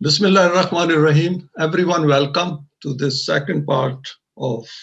Bismillahirrahmanirrahim. Everyone, welcome to this second part of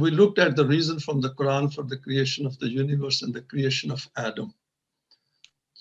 we looked at the reason from the Quran for the creation of the universe and the creation of Adam.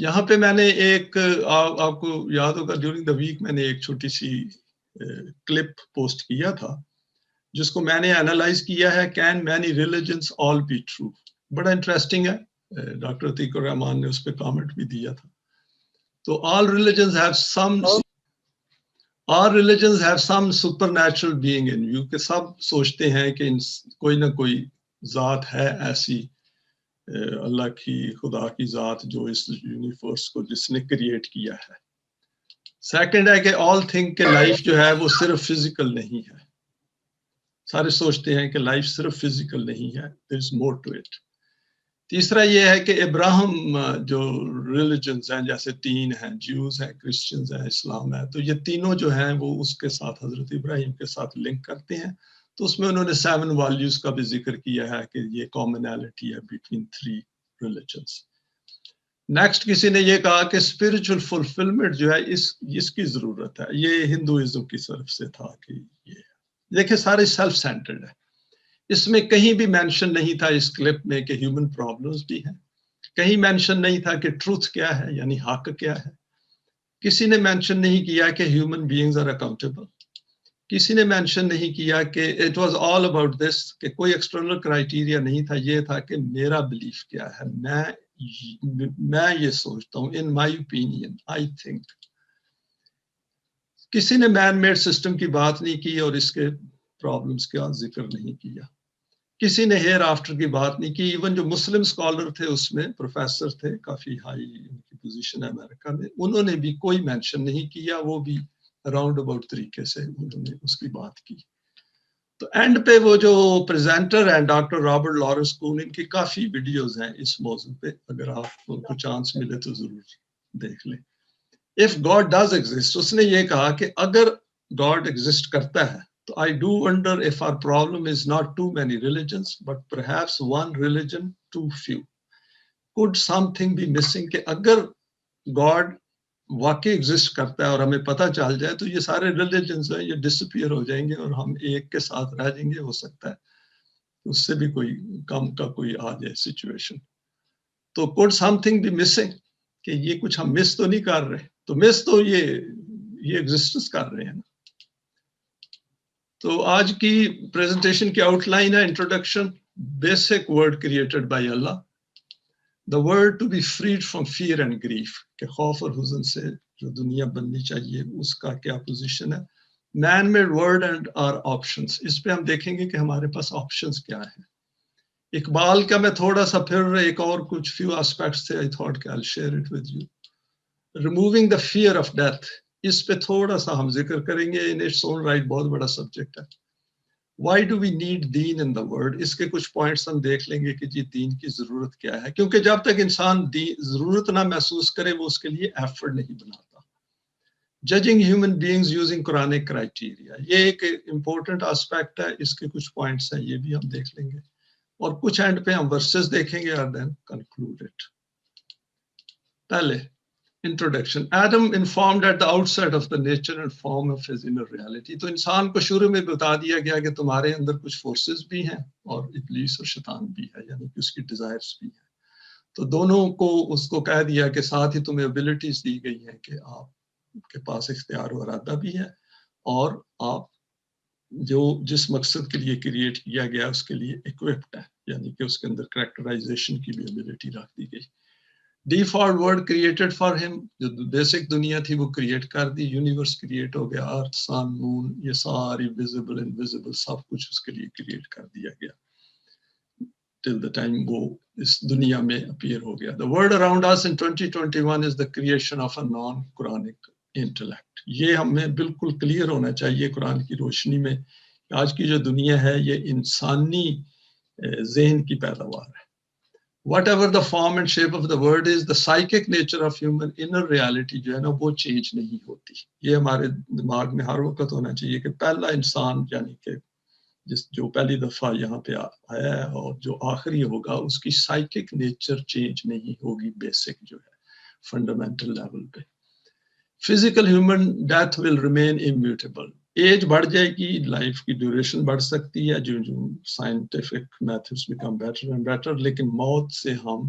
یہاں پہ میں نے ایک آپ کو یاد ہوگا ڈیورنگ دا ویک میں نے ایک چھوٹی سی کلپ پوسٹ کیا تھا جس کو میں نے اینالائز کیا ہے can many religions all be true. بڑا انٹرسٹنگ ہے. ڈاکٹر عتیق الرحمان نے اس پہ کامنٹ بھی دیا تھا. تو all religions have some supernatural being in you کہ سب سوچتے ہیں کہ کوئی نہ کوئی ذات ہے ایسی اللہ کی خدا کی ذات جو اس یونیورس کو جس نے کریٹ کیا ہے. سیکنڈ ہے کہ all think کہ لائف جو ہے وہ صرف فزیکل نہیں ہے. سارے سوچتے ہیں کہ لائف صرف فزیکل نہیں ہے. there is more to it. تیسرا یہ ہے کہ ابراہم جو ریلیجنز ہیں جیسے 3 ہیں، جیوز ہیں، کرسچنز ہیں، اسلام ہے، تو یہ تینوں جو ہیں وہ اس کے ساتھ حضرت ابراہیم کے ساتھ لنک کرتے ہیں. تو اس میں انہوں نے 7 ویلیوز کا بھی ذکر کیا ہے کہ یہ کامنالٹی ہے بٹوین 3 ریلیجنز. نیکسٹ کسی نے یہ کہا کہ اسپرچل فلفلمنٹ جو ہے اس کی ضرورت ہے. یہ ہندوازم کی طرف سے تھا کہ یہ دیکھیں سارے سیلف سینٹرڈ ہے. اس میں کہیں بھی مینشن نہیں تھا اس کلپ میں کہ ہیومن پرابلمز بھی ہیں. کہیں مینشن نہیں تھا کہ ٹروتھ کیا ہے یعنی حق کیا ہے. کسی نے مینشن نہیں کیا کہ ہیومن بینگز آر اکاؤنٹیبل. کسی نے مینشن نہیں کیا کہ it was all about this کہ کوئی ایکسٹرنل کرائیٹیریا نہیں تھا. یہ تھا کہ میرا بلیف کیا ہے، میں یہ سوچتا ہوں، ان مائی اوپینین آئی تھنک. کسی نے مین میڈ سسٹم کی بات نہیں کی اور اس کے پرابلمز کا ذکر نہیں کیا. کسی نے ہیئر آفٹر کی بات نہیں کی. ایون جو مسلم اسکالر تھے اس میں پروفیسر تھے، کافی ہائی ان کی پوزیشن ہے امریکہ میں، انہوں نے بھی کوئی مینشن نہیں کیا. وہ بھی راؤنڈ اباؤٹ طریقے سے انہوں نے اس کی بات کی. تو اینڈ پہ وہ جو پریزنٹر ہیں ڈاکٹر رابرٹ لارنس کون، ان کی کافی ویڈیوز ہیں اس موضوع پہ، اگر آپ کو چانس ملے تو ضرور دیکھ لیں. If God does exist، اس نے یہ کہا کہ اگر God exist کرتا ہے تو I do wonder if our problem is not too many religions but perhaps one religion too few. Could something be missing کہ اگر God واقعی ایگزسٹ کرتا ہے اور ہمیں پتہ چل جائے تو یہ سارے ریلیجنز ہیں یہ ڈسپیئر ہو جائیں گے اور ہم ایک کے ساتھ رہ جائیں گے. ہو سکتا ہے اس سے بھی کوئی کم کا کوئی آ جائے سچویشن. تو could something be missing کہ یہ کچھ ہم مس تو نہیں کر رہے. تو مس تو یہ ایگزسٹنس کر رہے ہیں. تو آج کی پریزنٹیشن کی آؤٹ لائن ہے introduction. Basic word created by Allah. The word to be freed from fear and grief کہ خوف اور حزن سے جو دنیا بننی چاہیے اس کا کیا پوزیشن ہے. Man made word and our options. اس پہ ہم دیکھیں گے کہ ہمارے پاس آپشنس کیا ہیں. اقبال کا میں تھوڑا سا پھر ایک اور کچھ فیو اسپیکٹس تھے. I thought کہ I'll share it with you. Removing the fear of death. اس پہ تھوڑا سا ہم ذکر کریں گے. In its own right بہت بڑا سبجیکٹ ہے. Why do we need deen in the world؟ اس کے کچھ پوائنٹس ہم دیکھ لیں گے کہ جی دین کی ضرورت کیا ہے، کیونکہ جب تک انسان ضرورت نہ محسوس کرے وہ اس کے لیے ایفرٹ نہیں بناتا. Judging human beings using Quranic criteria, یہ ایک امپورٹنٹ اسپیکٹ ہے. اس کے کچھ پوائنٹس ہیں، یہ بھی ہم دیکھ لیں گے اور کچھ اینڈ پہ ہم ورسز دیکھیں گے اور دین کنکلوڈ اٹ. پہلے Introduction. Adam informed at the outset of the nature and form of his inner reality. تو انسان کو شروع میں بتا دیا گیا کہ تمہارے اندر کچھ فورسز بھی ہیں اور ابلیس اور شیطان بھی ہے، یعنی کہ اس کی ڈیزائرز بھی ہیں. تو دونوں کو اس کو کہہ دیا کہ ساتھ ہی تمہیں ابیلٹیز دی گئی ہیں کہ آپ کے پاس اختیار و ارادہ بھی ہے اور آپ جو جس مقصد کے لیے کریٹ کیا گیا اس کے لیے اکوپڈ ہے، یعنی کہ اس کے اندر کریکٹرائزیشن کی بھی ابیلٹی رکھ دی گئی. ڈیفالٹ ورڈ کریٹڈ فار ہم، جو بیسک دنیا تھی وہ کریٹ کر دی. یونیورس کریٹ ہو گیا، ارتھ سن مون یہ ساری ویزیبل انویزیبل سب کچھ اس کے لیے کریٹ کر دیا گیا ٹل دا ٹائم وہ اس دنیا میں اپیئر ہو گیا. The world around us in 2021 is the creation of a non-Quranic intellect. یہ ہمیں بالکل کلیئر ہونا چاہیے قرآن کی روشنی میں. آج کی جو دنیا ہے یہ انسانی ذہن کی پیداوار ہے. Whatever the form and shape of the word is, the psychic nature of human inner reality جو ہے نا وہ چینج نہیں ہوتی. یہ ہمارے دماغ میں ہر وقت ہونا چاہیے کہ پہلا انسان یعنی کہ جو پہلی دفعہ یہاں پہ آیا ہے اور جو آخری ہوگا اس کی سائیکک نیچر چینج نہیں ہوگی. بیسک جو ہے فنڈامنٹل لیول پہ. Physical human death will remain immutable. Age بڑھ جائے گی، لائف کی ڈیوریشن بڑھ سکتی ہے جو scientific methods become better and better, لیکن موت سے ہم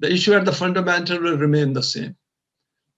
The issue at the fundamental will remain the same.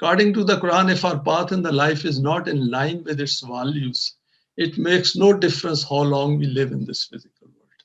According to the Quran, if our path in the life is not in line with its values, it makes no difference how long we live in this physical world.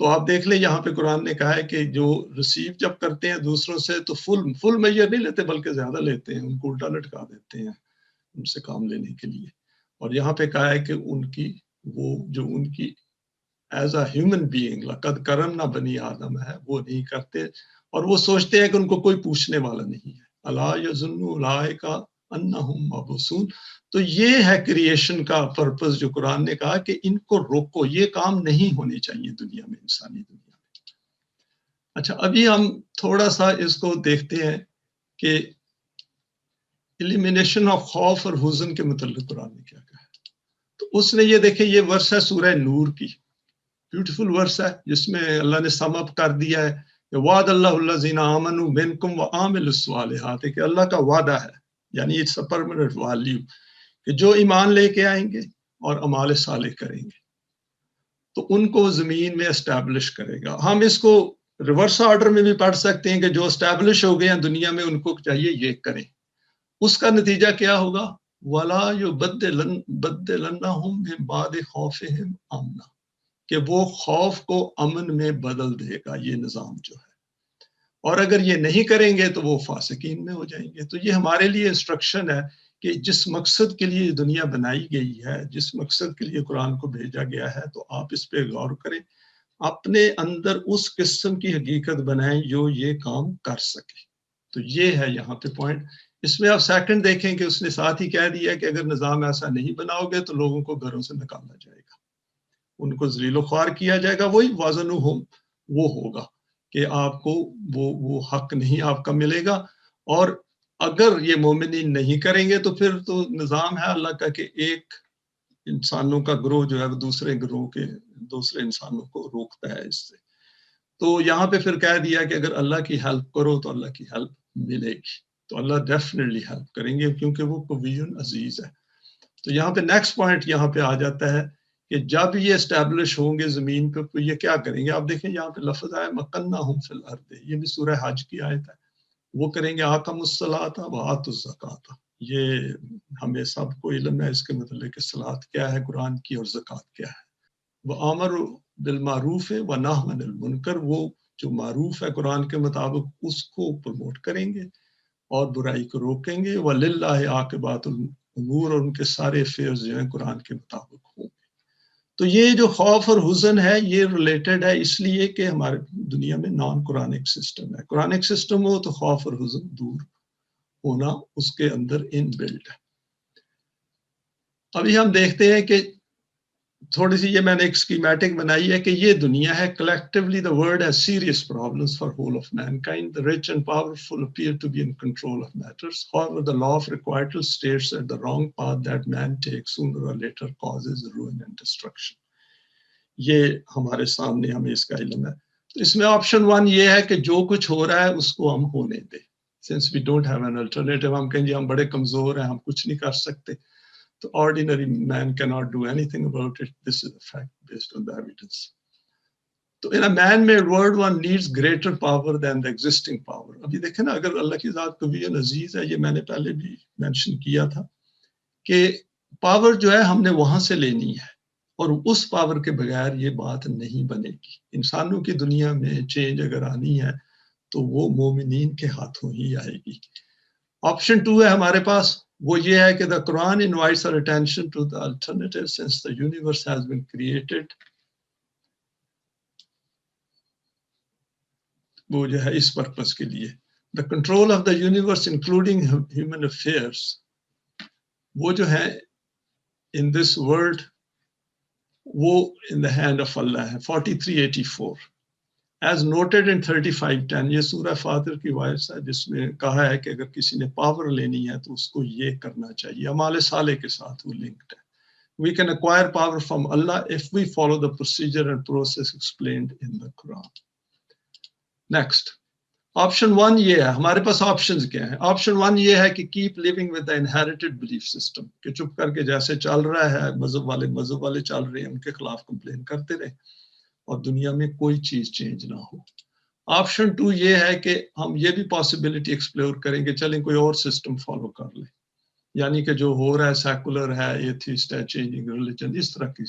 تو آپ دیکھ لیں یہاں پہ قرآن نے کہا ہے کہ جو ریسیو جب کرتے ہیں دوسروں سے تو فل میجر نہیں لیتے بلکہ زیادہ لیتے ہیں، ان کو الٹا لٹکا دیتے ہیں ان سے کام لینے کے لیے. اور یہاں پہ کہا ہے کہ ان کی وہ جو ان کی ایز اے ہیومن بینگ لقد کرمنا بنی آدم ہے وہ نہیں کرتے، اور وہ سوچتے ہیں کہ ان کو کوئی پوچھنے والا نہیں ہے. الا یظن اولئک انہم مبعوثون. تو یہ ہے کریشن کا پرپس جو قرآن نے کہا کہ ان کو روکو، یہ کام نہیں ہونے چاہیے دنیا میں، انسانی دنیا میں. اچھا ابھی ہم تھوڑا سا اس کو دیکھتے ہیں کہ ایلیمینیشن آف خوف اور حزن کے متعلق قرآن نے کیا کہا ہے. تو اس نے یہ دیکھیں یہ ورس ہے سورہ نور کی، بیوٹیفل ورس ہے جس میں اللہ نے سم اپ کر دیا ہے کہ وعد اللہ الذین آمنوا منکم وعملوا الصالحات، کہ اللہ کا وعدہ ہے، یعنی اٹس اے پرماننٹ ویلیو، کہ جو ایمان لے کے آئیں گے اور اعمال صالح کریں گے تو ان کو زمین میں اسٹیبلش کرے گا. ہم اس کو ریورس آرڈر میں بھی پڑھ سکتے ہیں کہ جو اسٹیبلش ہو گئے ہیں دنیا میں ان کو چاہیے یہ کریں. اس کا نتیجہ کیا ہوگا؟ وَلَا يُبَدِّلَنَّهُم مِّن بَعْدِ خَوْفِهِمْ أَمْنًا، کہ وہ خوف کو امن میں بدل دے گا یہ نظام جو ہے. اور اگر یہ نہیں کریں گے تو وہ فاسقین میں ہو جائیں گے. تو یہ ہمارے لیے انسٹرکشن ہے کہ جس مقصد کے لیے دنیا بنائی گئی ہے، جس مقصد کے لیے قرآن کو بھیجا گیا ہے، تو آپ اس پہ غور کریں، اپنے اندر اس قسم کی حقیقت بنائیں جو یہ کام کر سکے. تو یہ ہے یہاں پہ پوائنٹ. اس میں آپ سیکنڈ دیکھیں کہ اس نے ساتھ ہی کہہ دیا کہ اگر نظام ایسا نہیں بناؤ گے تو لوگوں کو گھروں سے نکالا جائے گا، ان کو ذلیل و خوار کیا جائے گا. وہی وازنہم وہ ہوگا کہ آپ کو وہ حق نہیں آپ کا ملے گا. اور اگر یہ مومنین نہیں کریں گے تو پھر تو نظام ہے اللہ کا کہ ایک انسانوں کا گروہ جو ہے وہ دوسرے گروہ کے دوسرے انسانوں کو روکتا ہے اس سے. تو یہاں پہ پھر کہہ دیا کہ اگر اللہ کی ہیلپ کرو تو اللہ کی ہیلپ ملے گی. تو اللہ ڈیفینیٹلی ہیلپ کریں گے کیونکہ وہ قوی عزیز ہے. تو یہاں پہ نیکسٹ پوائنٹ یہاں پہ آ جاتا ہے کہ جب یہ اسٹیبلش ہوں گے زمین پہ تو یہ کیا کریں گے. آپ دیکھیں یہاں پہ لفظ آیا مکنہم فی الارض، یہ بھی سورہ حج کی آیت ہے. وہ کریں گے اقاموا الصلاۃ وآتوا الزکاۃ. یہ ہمیں سب کو علم ہے اس کے متعلق کہ صلاۃ کیا ہے قرآن کی اور زکوٰۃ کیا ہے. وَآمَرُوا بِالْمَعْرُوفِ وَنَهَوْا عَنِ الْمُنکر، وہ جو معروف ہے قرآن کے مطابق اس کو پروموٹ کریں گے اور برائی کو روکیں گے. وَلِلَّهِ عَاقِبَاتُ الْأُمُورِ، اور ان کے سارے افیئرز جو ہیں قرآن کے مطابق ہوں گے. تو یہ جو خوف اور حزن ہے یہ ریلیٹڈ ہے اس لیے کہ ہمارے دنیا میں نان قرآنک سسٹم ہے. قرآنک سسٹم ہو تو خوف اور حزن دور ہونا اس کے اندر ان بلڈ ہے. ابھی ہم دیکھتے ہیں کہ تھوڑی سی یہ میں نے ایک اسکیمیٹک بنائی ہے کہ یہ دنیا ہے. collectively the world has serious problems for whole of mankind. The rich and powerful appear to be in control of matters. However, the law of requital states that the wrong path that man takes sooner or later causes ruin and destruction. یہ ہمارے سامنے ہمیں اس کا علم ہے. تو اس میں option 1 یہ ہے کہ جو کچھ ہو رہا ہے اس کو ہم ہونے دیں. Since we don't have an alternative، ہم کہیں گے ہم بڑے کمزور ہیں، ہم کچھ نہیں کر سکتے. The ordinary man cannot do anything about it. This is a fact based on the evidence. So in a man-made world, one needs greater power than the existing power. ابھی دیکھیں نا اگر اللہ کی ذات قوی عزیز ہے، یہ میں نے پہلے بھی مینشن کیا تھا کہ پاور جو ہے ہم نے وہاں سے لینی ہے اور اس پاور کے بغیر یہ بات نہیں بنے گی. انسانوں کی دنیا میں چینج اگر آنی ہے تو وہ مومنین کے ہاتھوں ہی آئے گی. آپشن 2 ہے ہمارے پاس، وہ یہ ہے کہ the Quran invites our attention to the alternative since the universe has been created. وہ جو ہے اس پرپس کے لیے the control of the universe including human affairs، وہ جو ہے in this world وہ in the hand of Allah ہے. 4384 as noted in 35:10، یہ سورہ فاطر کی وائس ہے جس میں کہا ہے کہ اگر کسی نے پاور لینی ہے تو اس کو یہ کرنا چاہیے. اعمال صالح کے ساتھ وہ لنکڈ ہے. We can acquire power from Allah if we follow the procedure and process explained in the Quran. Next، option 1 یہ ہے. ہمارے پاس آپشنز کیا ہیں؟ آپشن 1 یہ ہے کہ keep living with the inherited belief system، کہ چپ کر کے جیسے چل رہا ہے مذہب والے چل رہے ہیں ان کے خلاف کمپلین کرتے رہے اور دنیا میں کوئی چیز چینج نہ ہو. آپشن 2 یہ ہے کہ ہم یہ بھی پاسبلٹی ایکسپلور کریں کہ چلیں کوئی اور سسٹم فالو کر لیں، یعنی کہ جو ہو رہا ہے سیکولر ہے، ایتھیسٹ ہے، چینجنگ ریلیجن، اس طرح کی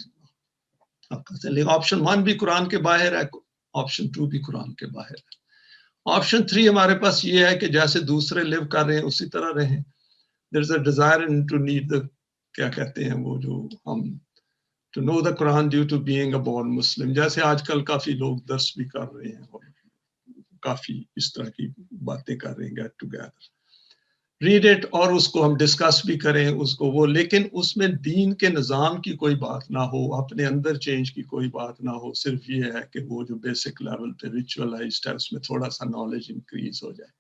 لیکن آپشن 1 بھی قرآن کے باہر ہے, آپشن 2 بھی قرآن کے باہر ہے. آپشن 3 ہمارے پاس یہ ہے کہ جیسے دوسرے لیو کر رہے ہیں اسی طرح رہیں. There is a desire to need the, کیا کہتے ہیں وہ جو ہم, to know the Quran due to being a born Muslim. جیسے آج کل کافی لوگ درس بھی کر رہے ہیں اور کافی اس طرح کی باتیں کر رہے ہیں, گیٹ ٹوگیدر, ریڈ اٹ, اور اس کو ہم ڈسکس بھی کریں اس کو وہ, لیکن اس میں دین کے نظام کی کوئی بات نہ ہو, اپنے اندر چینج کی کوئی بات نہ ہو, صرف یہ ہے کہ وہ جو بیسک لیول پہ ریچولائزڈ ہے اس میں تھوڑا سا نالج انکریز ہو جائے,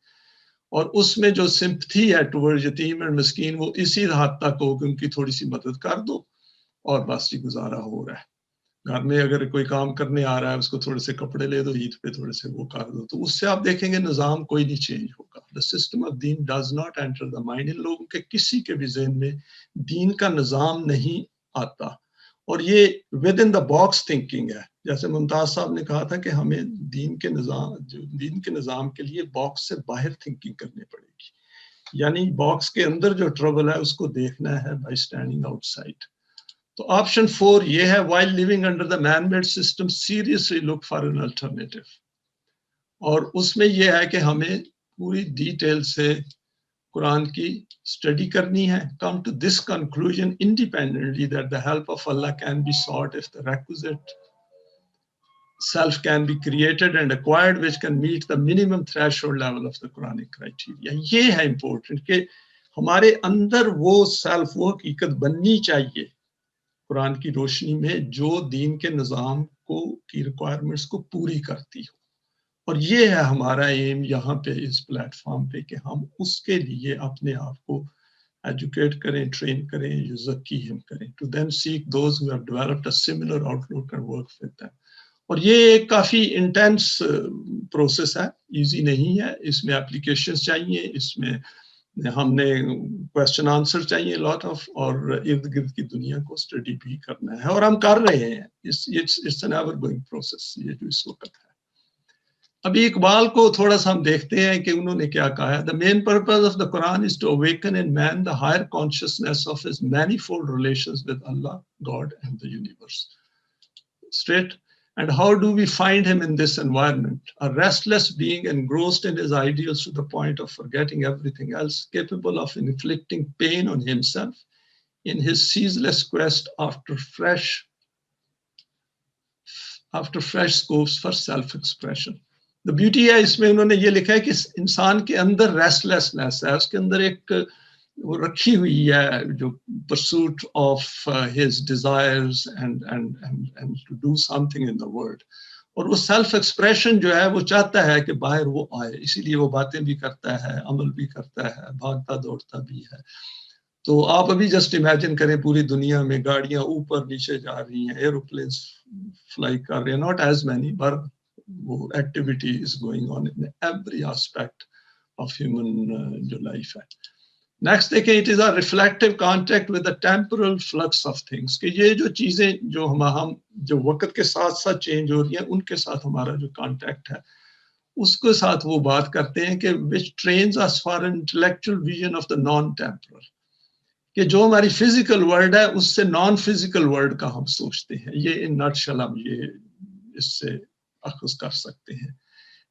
اور اس میں جو سمپتھی ہے ٹورڈ یتیم اور مسکین وہ اسی حد تک ہو کہ ان کی تھوڑی سی مدد کر دو اور بس یہ گزارا ہو رہا ہے. گھر میں اگر کوئی کام کرنے آ رہا ہے اس کو تھوڑے سے کپڑے لے دو, عید پہ تھوڑے سے وہ کر دو, تو اس سے آپ دیکھیں گے نظام کوئی نہیں چینج ہوگا. The system of then does not enter the mind. ان لوگوں کے کسی کے بھی ذہن میں دین کا نظام نہیں آتا, اور یہ with in the box thinking ہے. جیسے ممتاز صاحب نے کہا تھا کہ ہمیں دین کے نظام کے لیے باکس سے باہر تھنکنگ کرنی پڑے گی, یعنی باکس کے اندر جو ٹربل ہے اس کو دیکھنا ہے بائی اسٹینڈنگ آؤٹ سائڈ. تو آپشن 4 یہ ہے, while living under the man-made system seriously look for an alternative. اور اس میں یہ ہے کہ ہمیں پوری ڈیٹیل سے قرآن کی اسٹڈی کرنی ہے. Come to this conclusion independently that the help of Allah can be sought if the requisite self can be created and acquired which can meet the minimum threshold level of the Quranic criteria. یہ ہے important کہ ہمارے اندر وہ self, وہ حقیقت بننی چاہیے قرآن کی روشنی میں جو دین کے نظام کو کی ریکوائرمنٹس کو پوری کرتی ہو. اور یہ ہے ہمارا ایم یہاں پہ اس پلیٹ فارم پہ کہ ہم اس کے لیے اپنے آپ کو ایجوکیٹ کریں, ٹرین کریں, یزکیہم کریں, to then seek those who have developed a similar outlook and work with them. اور یہ ایک کافی انٹینس پروسیس ہے, ایزی نہیں ہے, اس میں اپلیکیشنز چاہیے, اس میں ہم نے کوشچن آنسر چاہیے لاٹ آف, اور ارد گرد کی دنیا کو اسٹڈی بھی کرنا ہے, اور ہم کر رہے ہیں. It's an ever going process یہ جو اس وقت ہے. ابھی اقبال کو تھوڑا سا ہم دیکھتے ہیں کہ انہوں نے کیا کہا ہے. The main purpose of the Quran is to awaken in man the higher consciousness of his manifold relations with Allah, God and the universe. Straight. And how do we find him in this environment? A restless being engrossed in his ideals to the point of forgetting everything else, capable of inflicting pain on himself in his ceaseless quest after fresh scopes for self-expression. The beauty ہے اس میں انہوں نے یہ لکھا ہے کہ انسان کے اندر ریسٹلیسنس ہے, اس کے اندر ایک وہ رکھی ہوئی ہے جو pursuit of his desires and to do something in the world. اور وہ سیلف ایکسپریشن جو ہے وہ چاہتا ہے کہ باہر وہ آئے, اسی لیے وہ باتیں بھی کرتا ہے, عمل بھی کرتا ہے, بھاگتا دوڑتا بھی ہے. تو آپ ابھی جسٹ امیجن کریں پوری دنیا میں گاڑیاں اوپر نیچے جا رہی ہیں, ایروپلینس فلائی کر رہے ہیں, not as many but وہ activity is going on in every aspect of human جو لائف ہے. نیکسٹ دیکھیں, it is a reflective contact with the temporal flux of things, کہ یہ جو چیزیں جو ہم جو وقت کے ساتھ ساتھ چینج ہو رہی ہیں ان کے ساتھ ہمارا جو کانٹیکٹ ہے اس کے ساتھ وہ بات کرتے ہیں کہ which trains us for an intellectual vision of the non-temporal, کہ جو ہماری فزیکل ورلڈ ہے اس سے نان فزیکل ورلڈ کا ہم سوچتے ہیں. یہ ان نٹشل ہم یہ اس سے اخذ کر سکتے ہیں.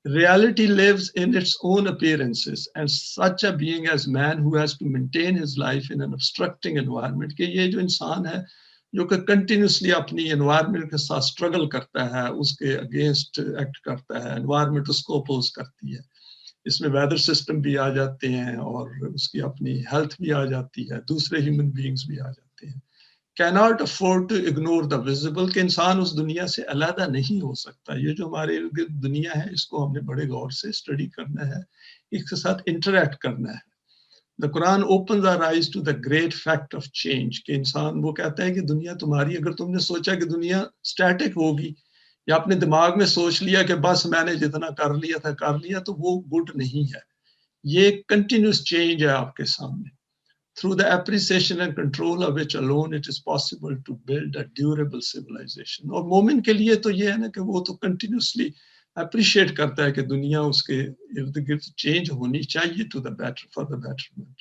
Reality lives in its own appearances and such a being as man who has to maintain his life in an obstructing environment, کہ یہ جو انسان ہے جو کہ کنٹینیوسلی اپنی انوائرمنٹ کے ساتھ اسٹرگل کرتا ہے, اس کے اگینسٹ ایکٹ کرتا ہے, انوائرمنٹ اس کو اپوز کرتی ہے, اس میں ویدر سسٹم بھی آ جاتے ہیں اور اس کی اپنی ہیلتھ بھی آ جاتی ہے, دوسرے ہیومن بینگز بھی آ جاتے ہیں. cannot afford to ignore the visible, کہ انسان اس دنیا سے علیحدہ نہیں ہو سکتا. یہ جو ہمارے دنیا ہے اس کو ہم نے بڑے غور سے اسٹڈی کرنا ہے, اس کے ساتھ انٹریکٹ کرنا ہے. The Quran opens our eyes to the great fact of change, کہ انسان وہ کہتا ہے کہ دنیا تمہاری, اگر تم نے سوچا کہ دنیا سٹیٹک ہوگی یا اپنے دماغ میں سوچ لیا کہ بس میں نے جتنا کر لیا تھا کر لیا, تو وہ گڈ نہیں ہے. یہ کنٹینیوس چینج ہے آپ کے سامنے. Through the appreciation and control of which alone it is possible to build a durable civilization. اور مومن کے لیے تو یہ ہے نا کہ وہ تو کنٹینیوسلی اپریشیٹ کرتا ہے کہ دنیا اس کے ارد گرد چینج ہونی چاہیے to the better for the betterment.